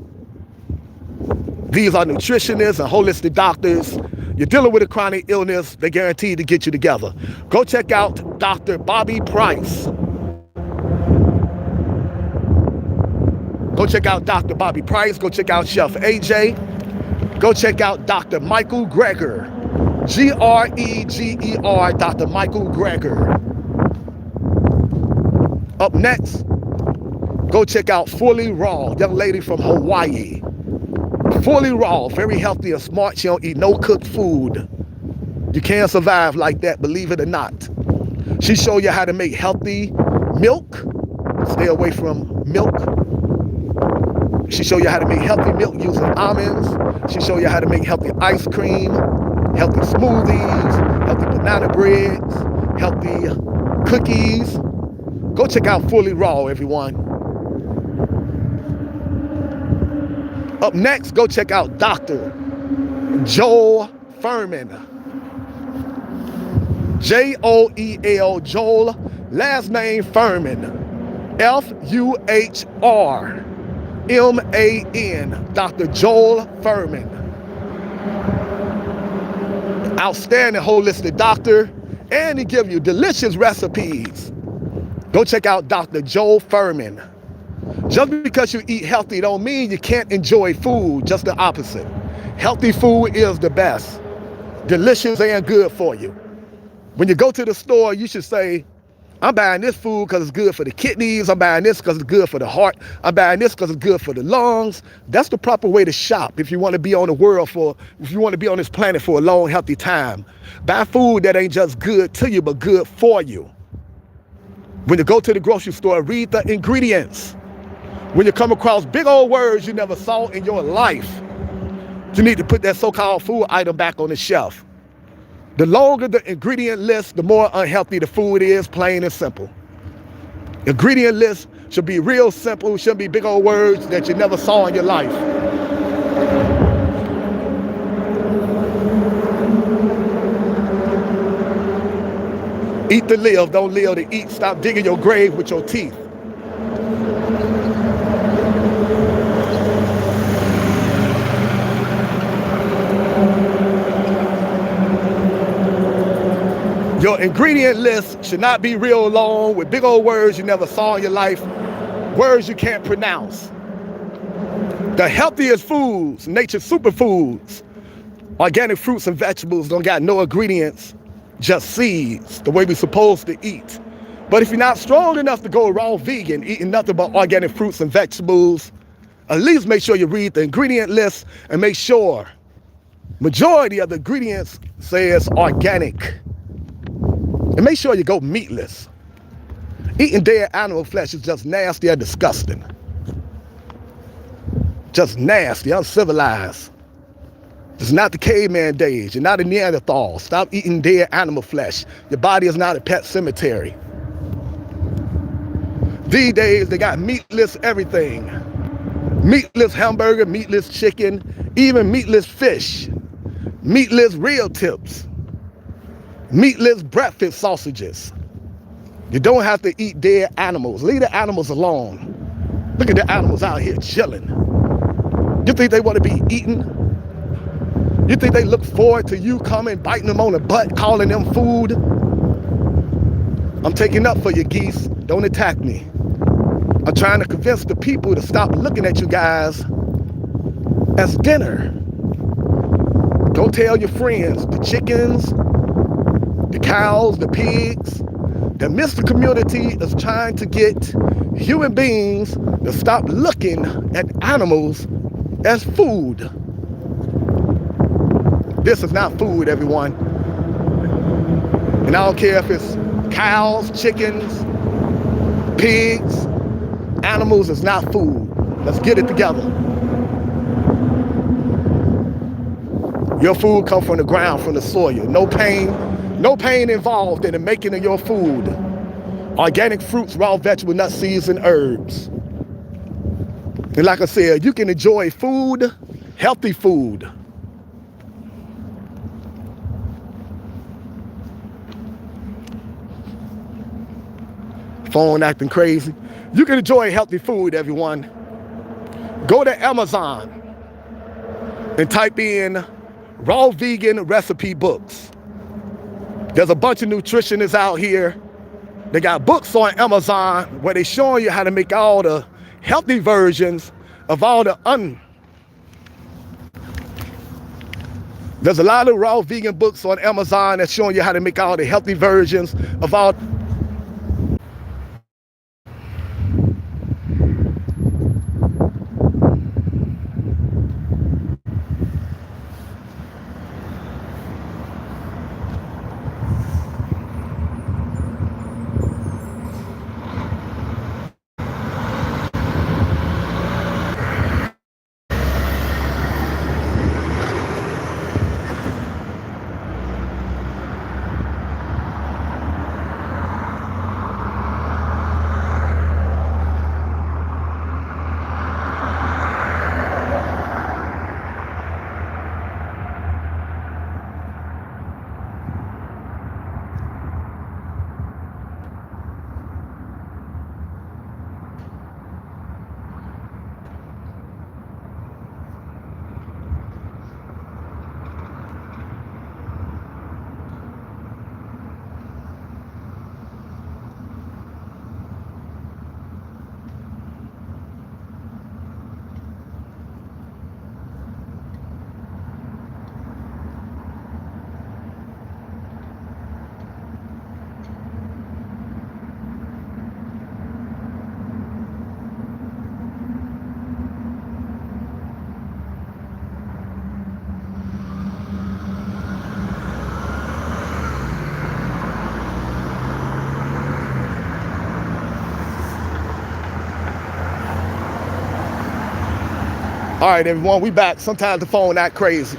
These are nutritionists and holistic doctors. You're dealing with a chronic illness, they're guaranteed to get you together. Go check out Dr. Bobby Price. Go check out Dr. Bobby Price. Go check out Chef AJ. Go check out Dr. Michael Greger. Greger, Dr. Michael Greger. Up next, go check out Fully Raw, young lady from Hawaii. Fully Raw, very healthy and smart. She don't eat no cooked food. You can't survive like that, believe it or not. She show you how to make healthy milk. Stay away from milk. She show you how to make healthy milk using almonds. She show you how to make healthy ice cream, healthy smoothies, healthy banana breads, healthy cookies. Go check out Fully Raw, everyone. Up next, go check out Dr. Joel Furman. J-O-E-L, Joel, last name Furman. F-U-H-R-M-A-N, Dr. Joel Furman. Outstanding holistic doctor, and he gives you delicious recipes. Go check out Dr. Joel Furman. Just because you eat healthy don't mean you can't enjoy food, just the opposite. Healthy food is the best. Delicious and good for you. When you go to the store, you should say, I'm buying this food because it's good for the kidneys. I'm buying this because it's good for the heart. I'm buying this because it's good for the lungs. That's the proper way to shop if you want to be on the world if you want to be on this planet for a long, healthy time. Buy food that ain't just good to you, but good for you. When you go to the grocery store, read the ingredients. When you come across big old words you never saw in your life, you need to put that so-called food item back on the shelf. The longer the ingredient list, the more unhealthy the food is, plain and simple. Ingredient list should be real simple, shouldn't be big old words that you never saw in your life. Eat to live, don't live to eat. Stop digging your grave with your teeth. Your ingredient list should not be real long with big old words you never saw in your life, words you can't pronounce. The healthiest foods, nature's superfoods, organic fruits and vegetables don't got no ingredients, just seeds, the way we're supposed to eat. But if you're not strong enough to go raw vegan, eating nothing but organic fruits and vegetables, at least make sure you read the ingredient list and make sure majority of the ingredients says organic. And make sure you go meatless. Eating dead animal flesh is just nasty and disgusting. Just nasty, uncivilized. It's not the caveman days. You're not a Neanderthal. Stop eating dead animal flesh. Your body is not a pet cemetery. These days, they got meatless everything. Meatless hamburger, meatless chicken, even meatless fish, meatless real tips, meatless breakfast sausages. You don't have to eat dead animals. Leave the animals alone. Look at the animals out here chilling. You think they want to be eaten? You think they look forward to you coming, biting them on the butt, calling them food? I'm taking up for you, geese. Don't attack me. I'm trying to convince the people to stop looking at you guys as dinner. Go tell your friends, the chickens, the cows, the pigs. The Mr. Community is trying to get human beings to stop looking at animals as food. This is not food, everyone. And I don't care if it's cows, chickens, pigs, animals is not food. Let's get it together. Your food comes from the ground, from the soil. No pain involved in the making of your food. Organic fruits, raw vegetable, nuts, seeds, and herbs. And like I said, you can enjoy food, healthy food. Phone acting crazy. You can enjoy healthy food, everyone. Go to Amazon and type in raw vegan recipe books. There's a bunch of nutritionists out here. They got books on Amazon where they're showing you how to make all the healthy versions of all the There's a lot of raw vegan books on Amazon that's showing you how to make all the healthy versions of all. All right, everyone, we back. Sometimes the phone act crazy.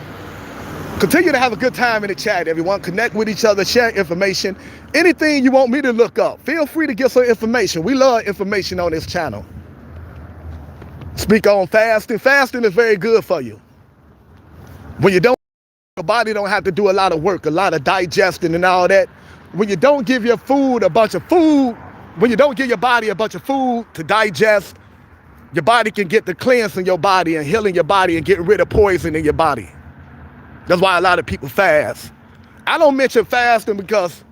Continue to have a good time in the chat, everyone. Connect with each other, share information. Anything you want me to look up, feel free to get some information. We love information on this channel. Speak on fasting. Fasting is very good for you. When you don't, your body don't have to do a lot of work, a lot of digesting and all that. when you don't give your food a bunch of food, when you don't give your body a bunch of food to digest, your body can get the cleansing your body and healing your body and getting rid of poison in your body. That's why a lot of people fast. I don't mention fasting because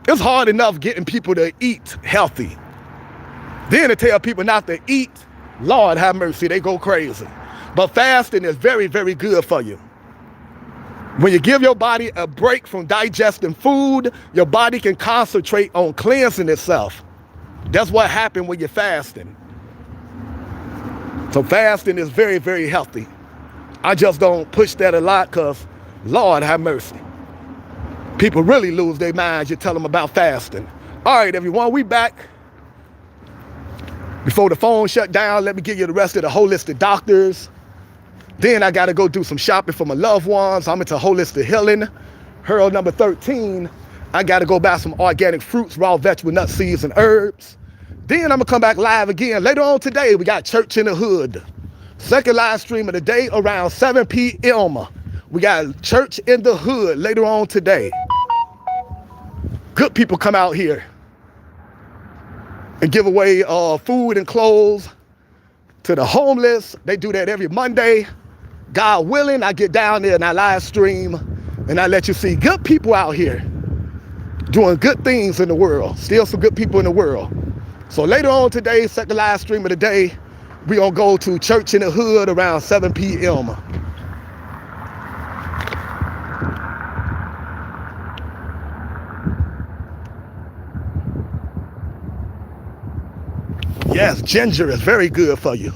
it's hard enough getting people to eat healthy. Then to tell people not to eat, Lord have mercy, they go crazy. But fasting is very, very good for you. When you give your body a break from digesting food, your body can concentrate on cleansing itself. That's what happens when you're fasting. So fasting is very, very healthy. I just don't push that a lot because, Lord have mercy. People really lose their minds. You tell them about fasting. All right, everyone, we back. Before the phone shut down, let me give you the rest of the holistic doctors. Then I got to go do some shopping for my loved ones. I'm into holistic healing. Hurl number 13. I got to go buy some organic fruits, raw vegetable, nuts, seeds, and herbs. Then I'm going to come back live again. Later on today, we got Church in the Hood. Second live stream of the day around 7 p.m. We got Church in the Hood later on today. Good people come out here and give away food and clothes to the homeless. They do that every Monday. God willing, I get down there and I live stream and I let you see good people out here doing good things in the world. Still some good people in the world. So later on today, second live stream of the day, we gonna go to Church in the Hood around 7 p.m. Yes, ginger is very good for you.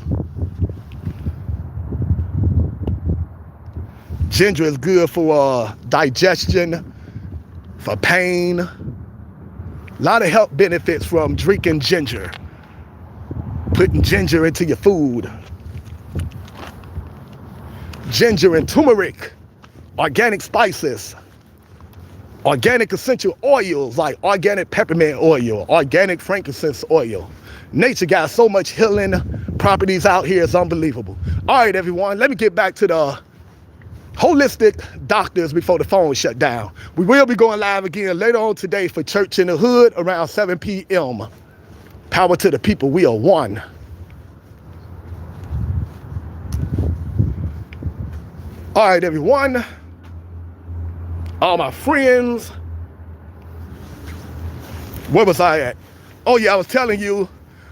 Ginger is good for digestion, for pain. A lot of health benefits from drinking ginger. Putting ginger into your food. Ginger and turmeric, organic spices, organic essential oils like organic peppermint oil, organic frankincense oil. Nature got so much healing properties out here, it's unbelievable. All right, everyone, let me get back to the holistic doctors before the phone shut down. We will be going live again later on today for Church in the Hood around 7 p.m. Power to the people, we are one. All right, everyone. All my friends. Where was I at? Oh yeah, I was telling you,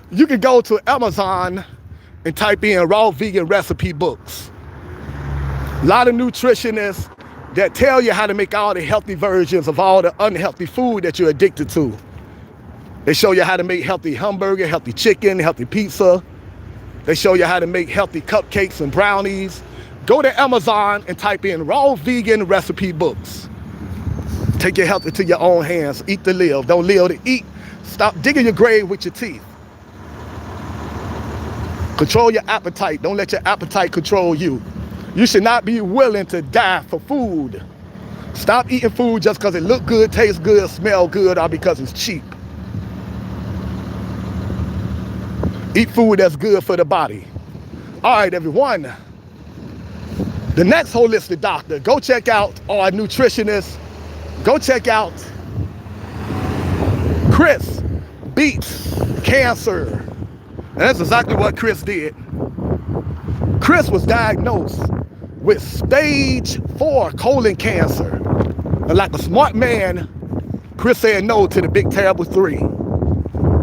you can go to Amazon and type in raw vegan recipe books. A lot of nutritionists that tell you how to make all the healthy versions of all the unhealthy food that you're addicted to. They show you how to make healthy hamburger, healthy chicken, healthy pizza. They show you how to make healthy cupcakes and brownies. Go to Amazon and type in raw vegan recipe books. Take your health into your own hands. Eat to live. Don't live to eat. Stop digging your grave with your teeth. Control your appetite. Don't let your appetite control you. You should not be willing to die for food. Stop eating food just because it look good, tastes good, smell good, or because it's cheap. Eat food that's good for the body. All right, everyone. The next holistic doctor, go check out our nutritionist. Go check out Chris Beats Cancer. And that's exactly what Chris did. Chris was diagnosed with stage 4 colon cancer. And like a smart man, Chris said no to the big terrible 3.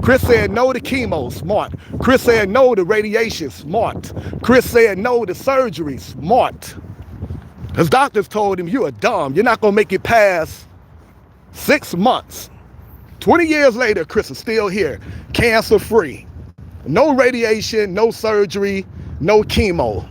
Chris said no to chemo, smart. Chris said no to radiation, smart. Chris said no to surgery, smart. His doctors told him, you are dumb. You're not gonna make it past 6 months. 20 years later, Chris is still here, cancer-free. No radiation, no surgery, no chemo.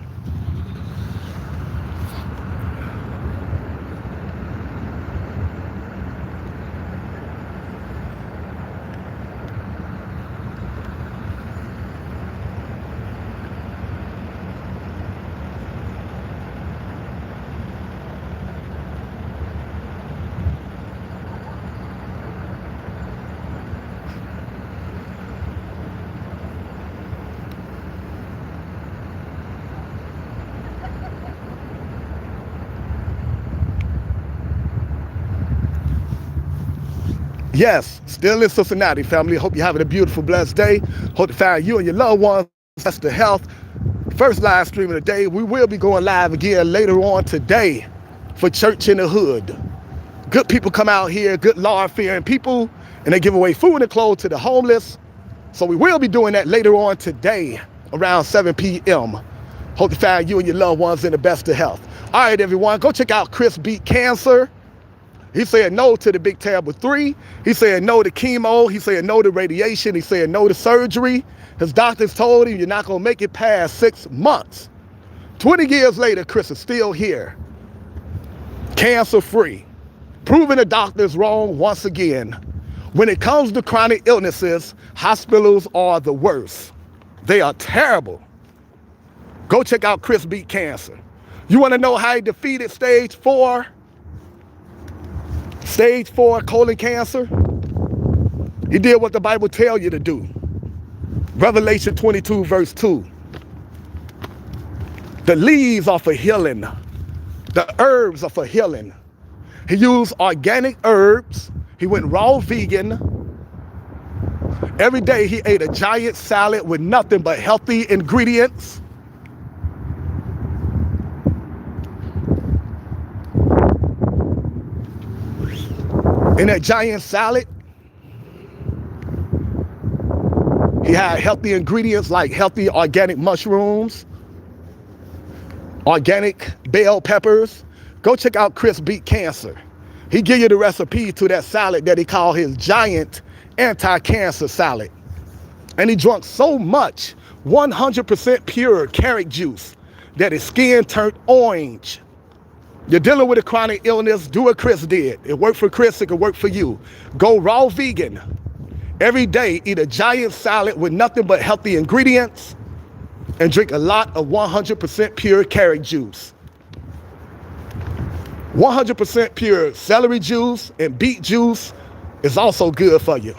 Yes, still in Cincinnati, family. Hope you're having a beautiful, blessed day. Hope to find you and your loved ones. That's the health. First live stream of the day. We will be going live again later on today for Church in the Hood. Good people come out here, good Lord-fearing people, and they give away food and clothes to the homeless. So we will be doing that later on today around 7 p.m. Hope to find you and your loved ones in the best of health. All right, everyone, go check out Chris Beat Cancer. He said no to the big terrible 3. He said no to chemo. He said no to radiation. He said no to surgery. His doctors told him you're not going to make it past 6 months. 20 years later, Chris is still here, cancer-free, proving the doctors wrong once again. When it comes to chronic illnesses, hospitals are the worst. They are terrible. Go check out Chris Beat Cancer. You want to know how he defeated stage 4? Stage 4 colon cancer? He did what the Bible tells you to do. Revelation 22 verse 2. The leaves are for healing. The herbs are for healing. He used organic herbs. He went raw vegan. Every day he ate a giant salad with nothing but healthy ingredients. In that giant salad, he had healthy ingredients like healthy organic mushrooms, organic bell peppers. Go check out Chris Beat Cancer. He give you the recipe to that salad that he called his giant anti-cancer salad. And he drank so much 100% pure carrot juice that his skin turned orange. You're dealing with a chronic illness, do what Chris did. It worked for Chris, it could work for you. Go raw vegan. Every day, eat a giant salad with nothing but healthy ingredients and drink a lot of 100% pure carrot juice. 100% pure celery juice and beet juice is also good for you.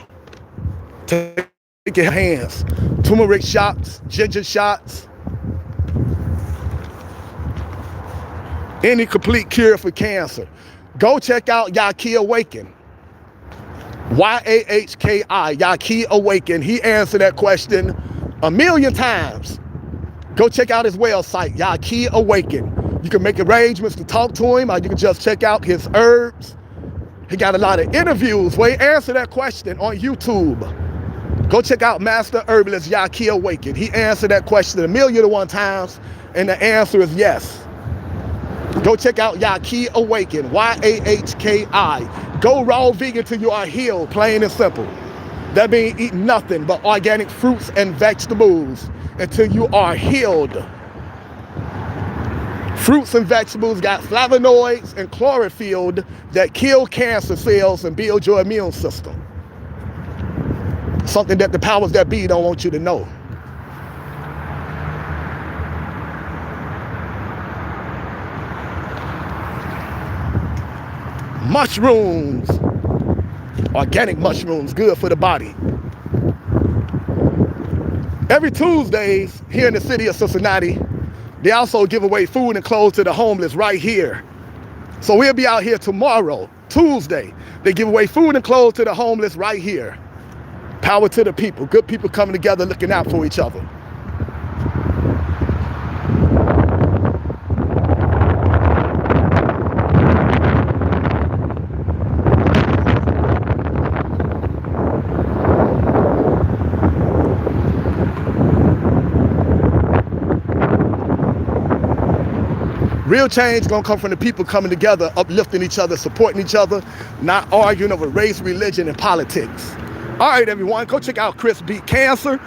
Take your hands. Turmeric shots, ginger shots. Any complete cure for cancer. Go check out Yahki Awaken. Y-A-H-K-I, Yahki Awaken. He answered that question 1,000,000 times. Go check out his website, Yahki Awaken. You can make arrangements to talk to him, or you can just check out his herbs. He got a lot of interviews where he answered that question on YouTube. Go check out Master Herbalist Yahki Awaken. He answered that question 1,000,001 times, and the answer is yes. Go check out Yahki Awaken, Y-A-H-K-I. Go raw vegan till you are healed, plain and simple. That means eat nothing but organic fruits and vegetables until you are healed. Fruits and vegetables got flavonoids and chlorophyll that kill cancer cells and build your immune system. Something that the powers that be don't want you to know. Mushrooms, organic mushrooms, good for the body. Every Tuesdays here in the city of Cincinnati, they also give away food and clothes to the homeless right here. So we'll be out here tomorrow, Tuesday. They give away food and clothes to the homeless right here. Power to the people, good people coming together looking out for each other. Real change gonna come from the people coming together, uplifting each other, supporting each other, not arguing over race, religion, and politics. All right, everyone, go check out Chris Beat Cancer.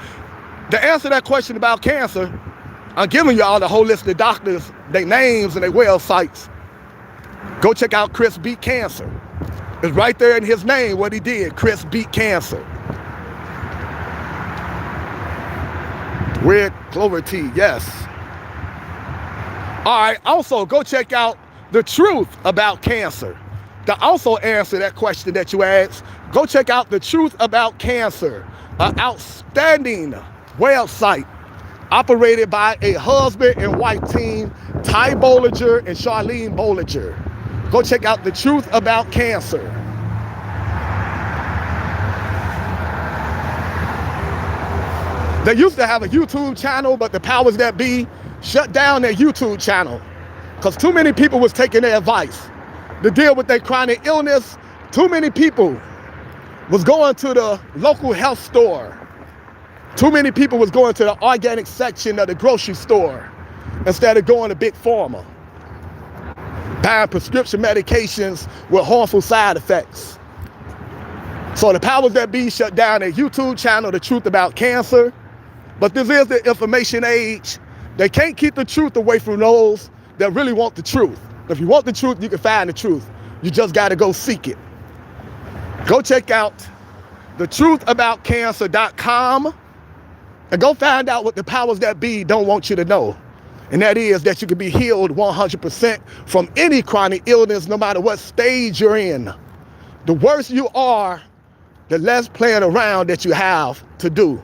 To answer that question about cancer, I'm giving you all the holistic doctors, their names and their websites. Go check out Chris Beat Cancer. It's right there in his name, what he did, Chris Beat Cancer. Red clover tea, yes. All right, also go check out The Truth About Cancer. To also answer that question that you asked, go check out The Truth About Cancer, an outstanding website operated by a husband and wife team, Ty Bollinger and Charlene Bollinger. Go check out The Truth About Cancer. They used to have a YouTube channel, but the powers that be shut down their YouTube channel because too many people was taking their advice to deal with their chronic illness. Too many people was going to the local health store. Too many people was going to the organic section of the grocery store instead of going to Big Pharma, buying prescription medications with harmful side effects. So the powers that be shut down their YouTube channel, The Truth About Cancer. But this is the information age. They can't keep the truth away from those that really want the truth. If you want the truth, you can find the truth. You just got to go seek it. Go check out thetruthaboutcancer.com and go find out what the powers that be don't want you to know. And that is that you can be healed 100% from any chronic illness, no matter what stage you're in. The worse you are, the less playing around that you have to do.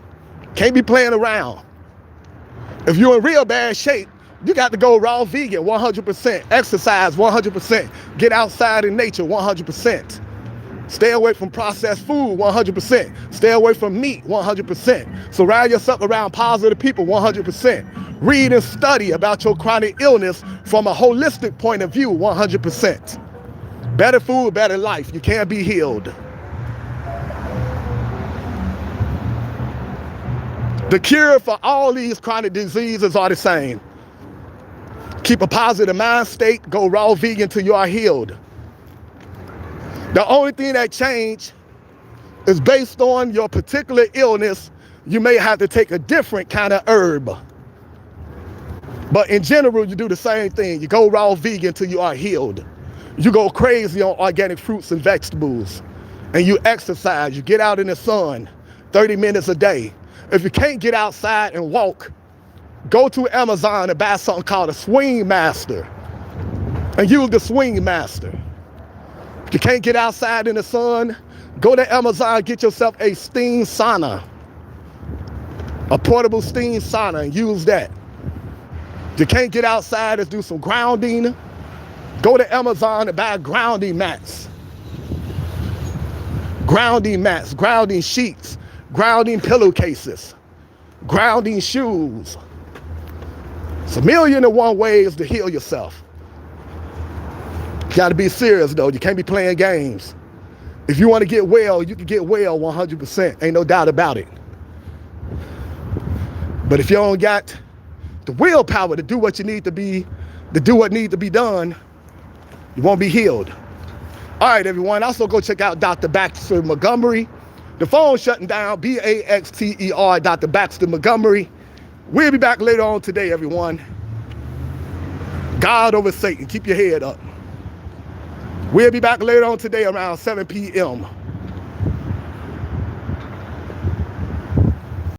Can't be playing around. If you're in real bad shape, you got to go raw vegan 100%, exercise 100%, get outside in nature 100%. Stay away from processed food 100%. Stay away from meat 100%. Surround yourself around positive people 100%. Read and study about your chronic illness from a holistic point of view 100%. Better food, better life. You can't be healed. The cure for all these chronic diseases are the same. Keep a positive mind state, go raw vegan till you are healed. The only thing that changed is based on your particular illness, you may have to take a different kind of herb. But in general, you do the same thing. You go raw vegan till you are healed. You go crazy on organic fruits and vegetables. And you exercise, you get out in the sun 30 minutes a day. If you can't get outside and walk, go to Amazon and buy something called a Swing Master and use the Swing Master. If you can't get outside in the sun, go to Amazon, get yourself a steam sauna, a portable steam sauna, and use that. If you can't get outside, let's do some grounding. Go to Amazon and buy grounding mats. Grounding mats, grounding sheets, grounding pillowcases, grounding shoes. It's 1,000,001 ways to heal yourself. You gotta be serious though, you can't be playing games. If you wanna get well, you can get well 100%, ain't no doubt about it. But if you don't got the willpower to do what you need to be, to do what needs to be done, you won't be healed. All right, everyone, also go check out Dr. Baxter Montgomery. The phone's shutting down, BAXTER, Dr. Baxter Montgomery. We'll be back later on today, everyone. God over Satan, keep your head up. We'll be back later on today around 7 p.m.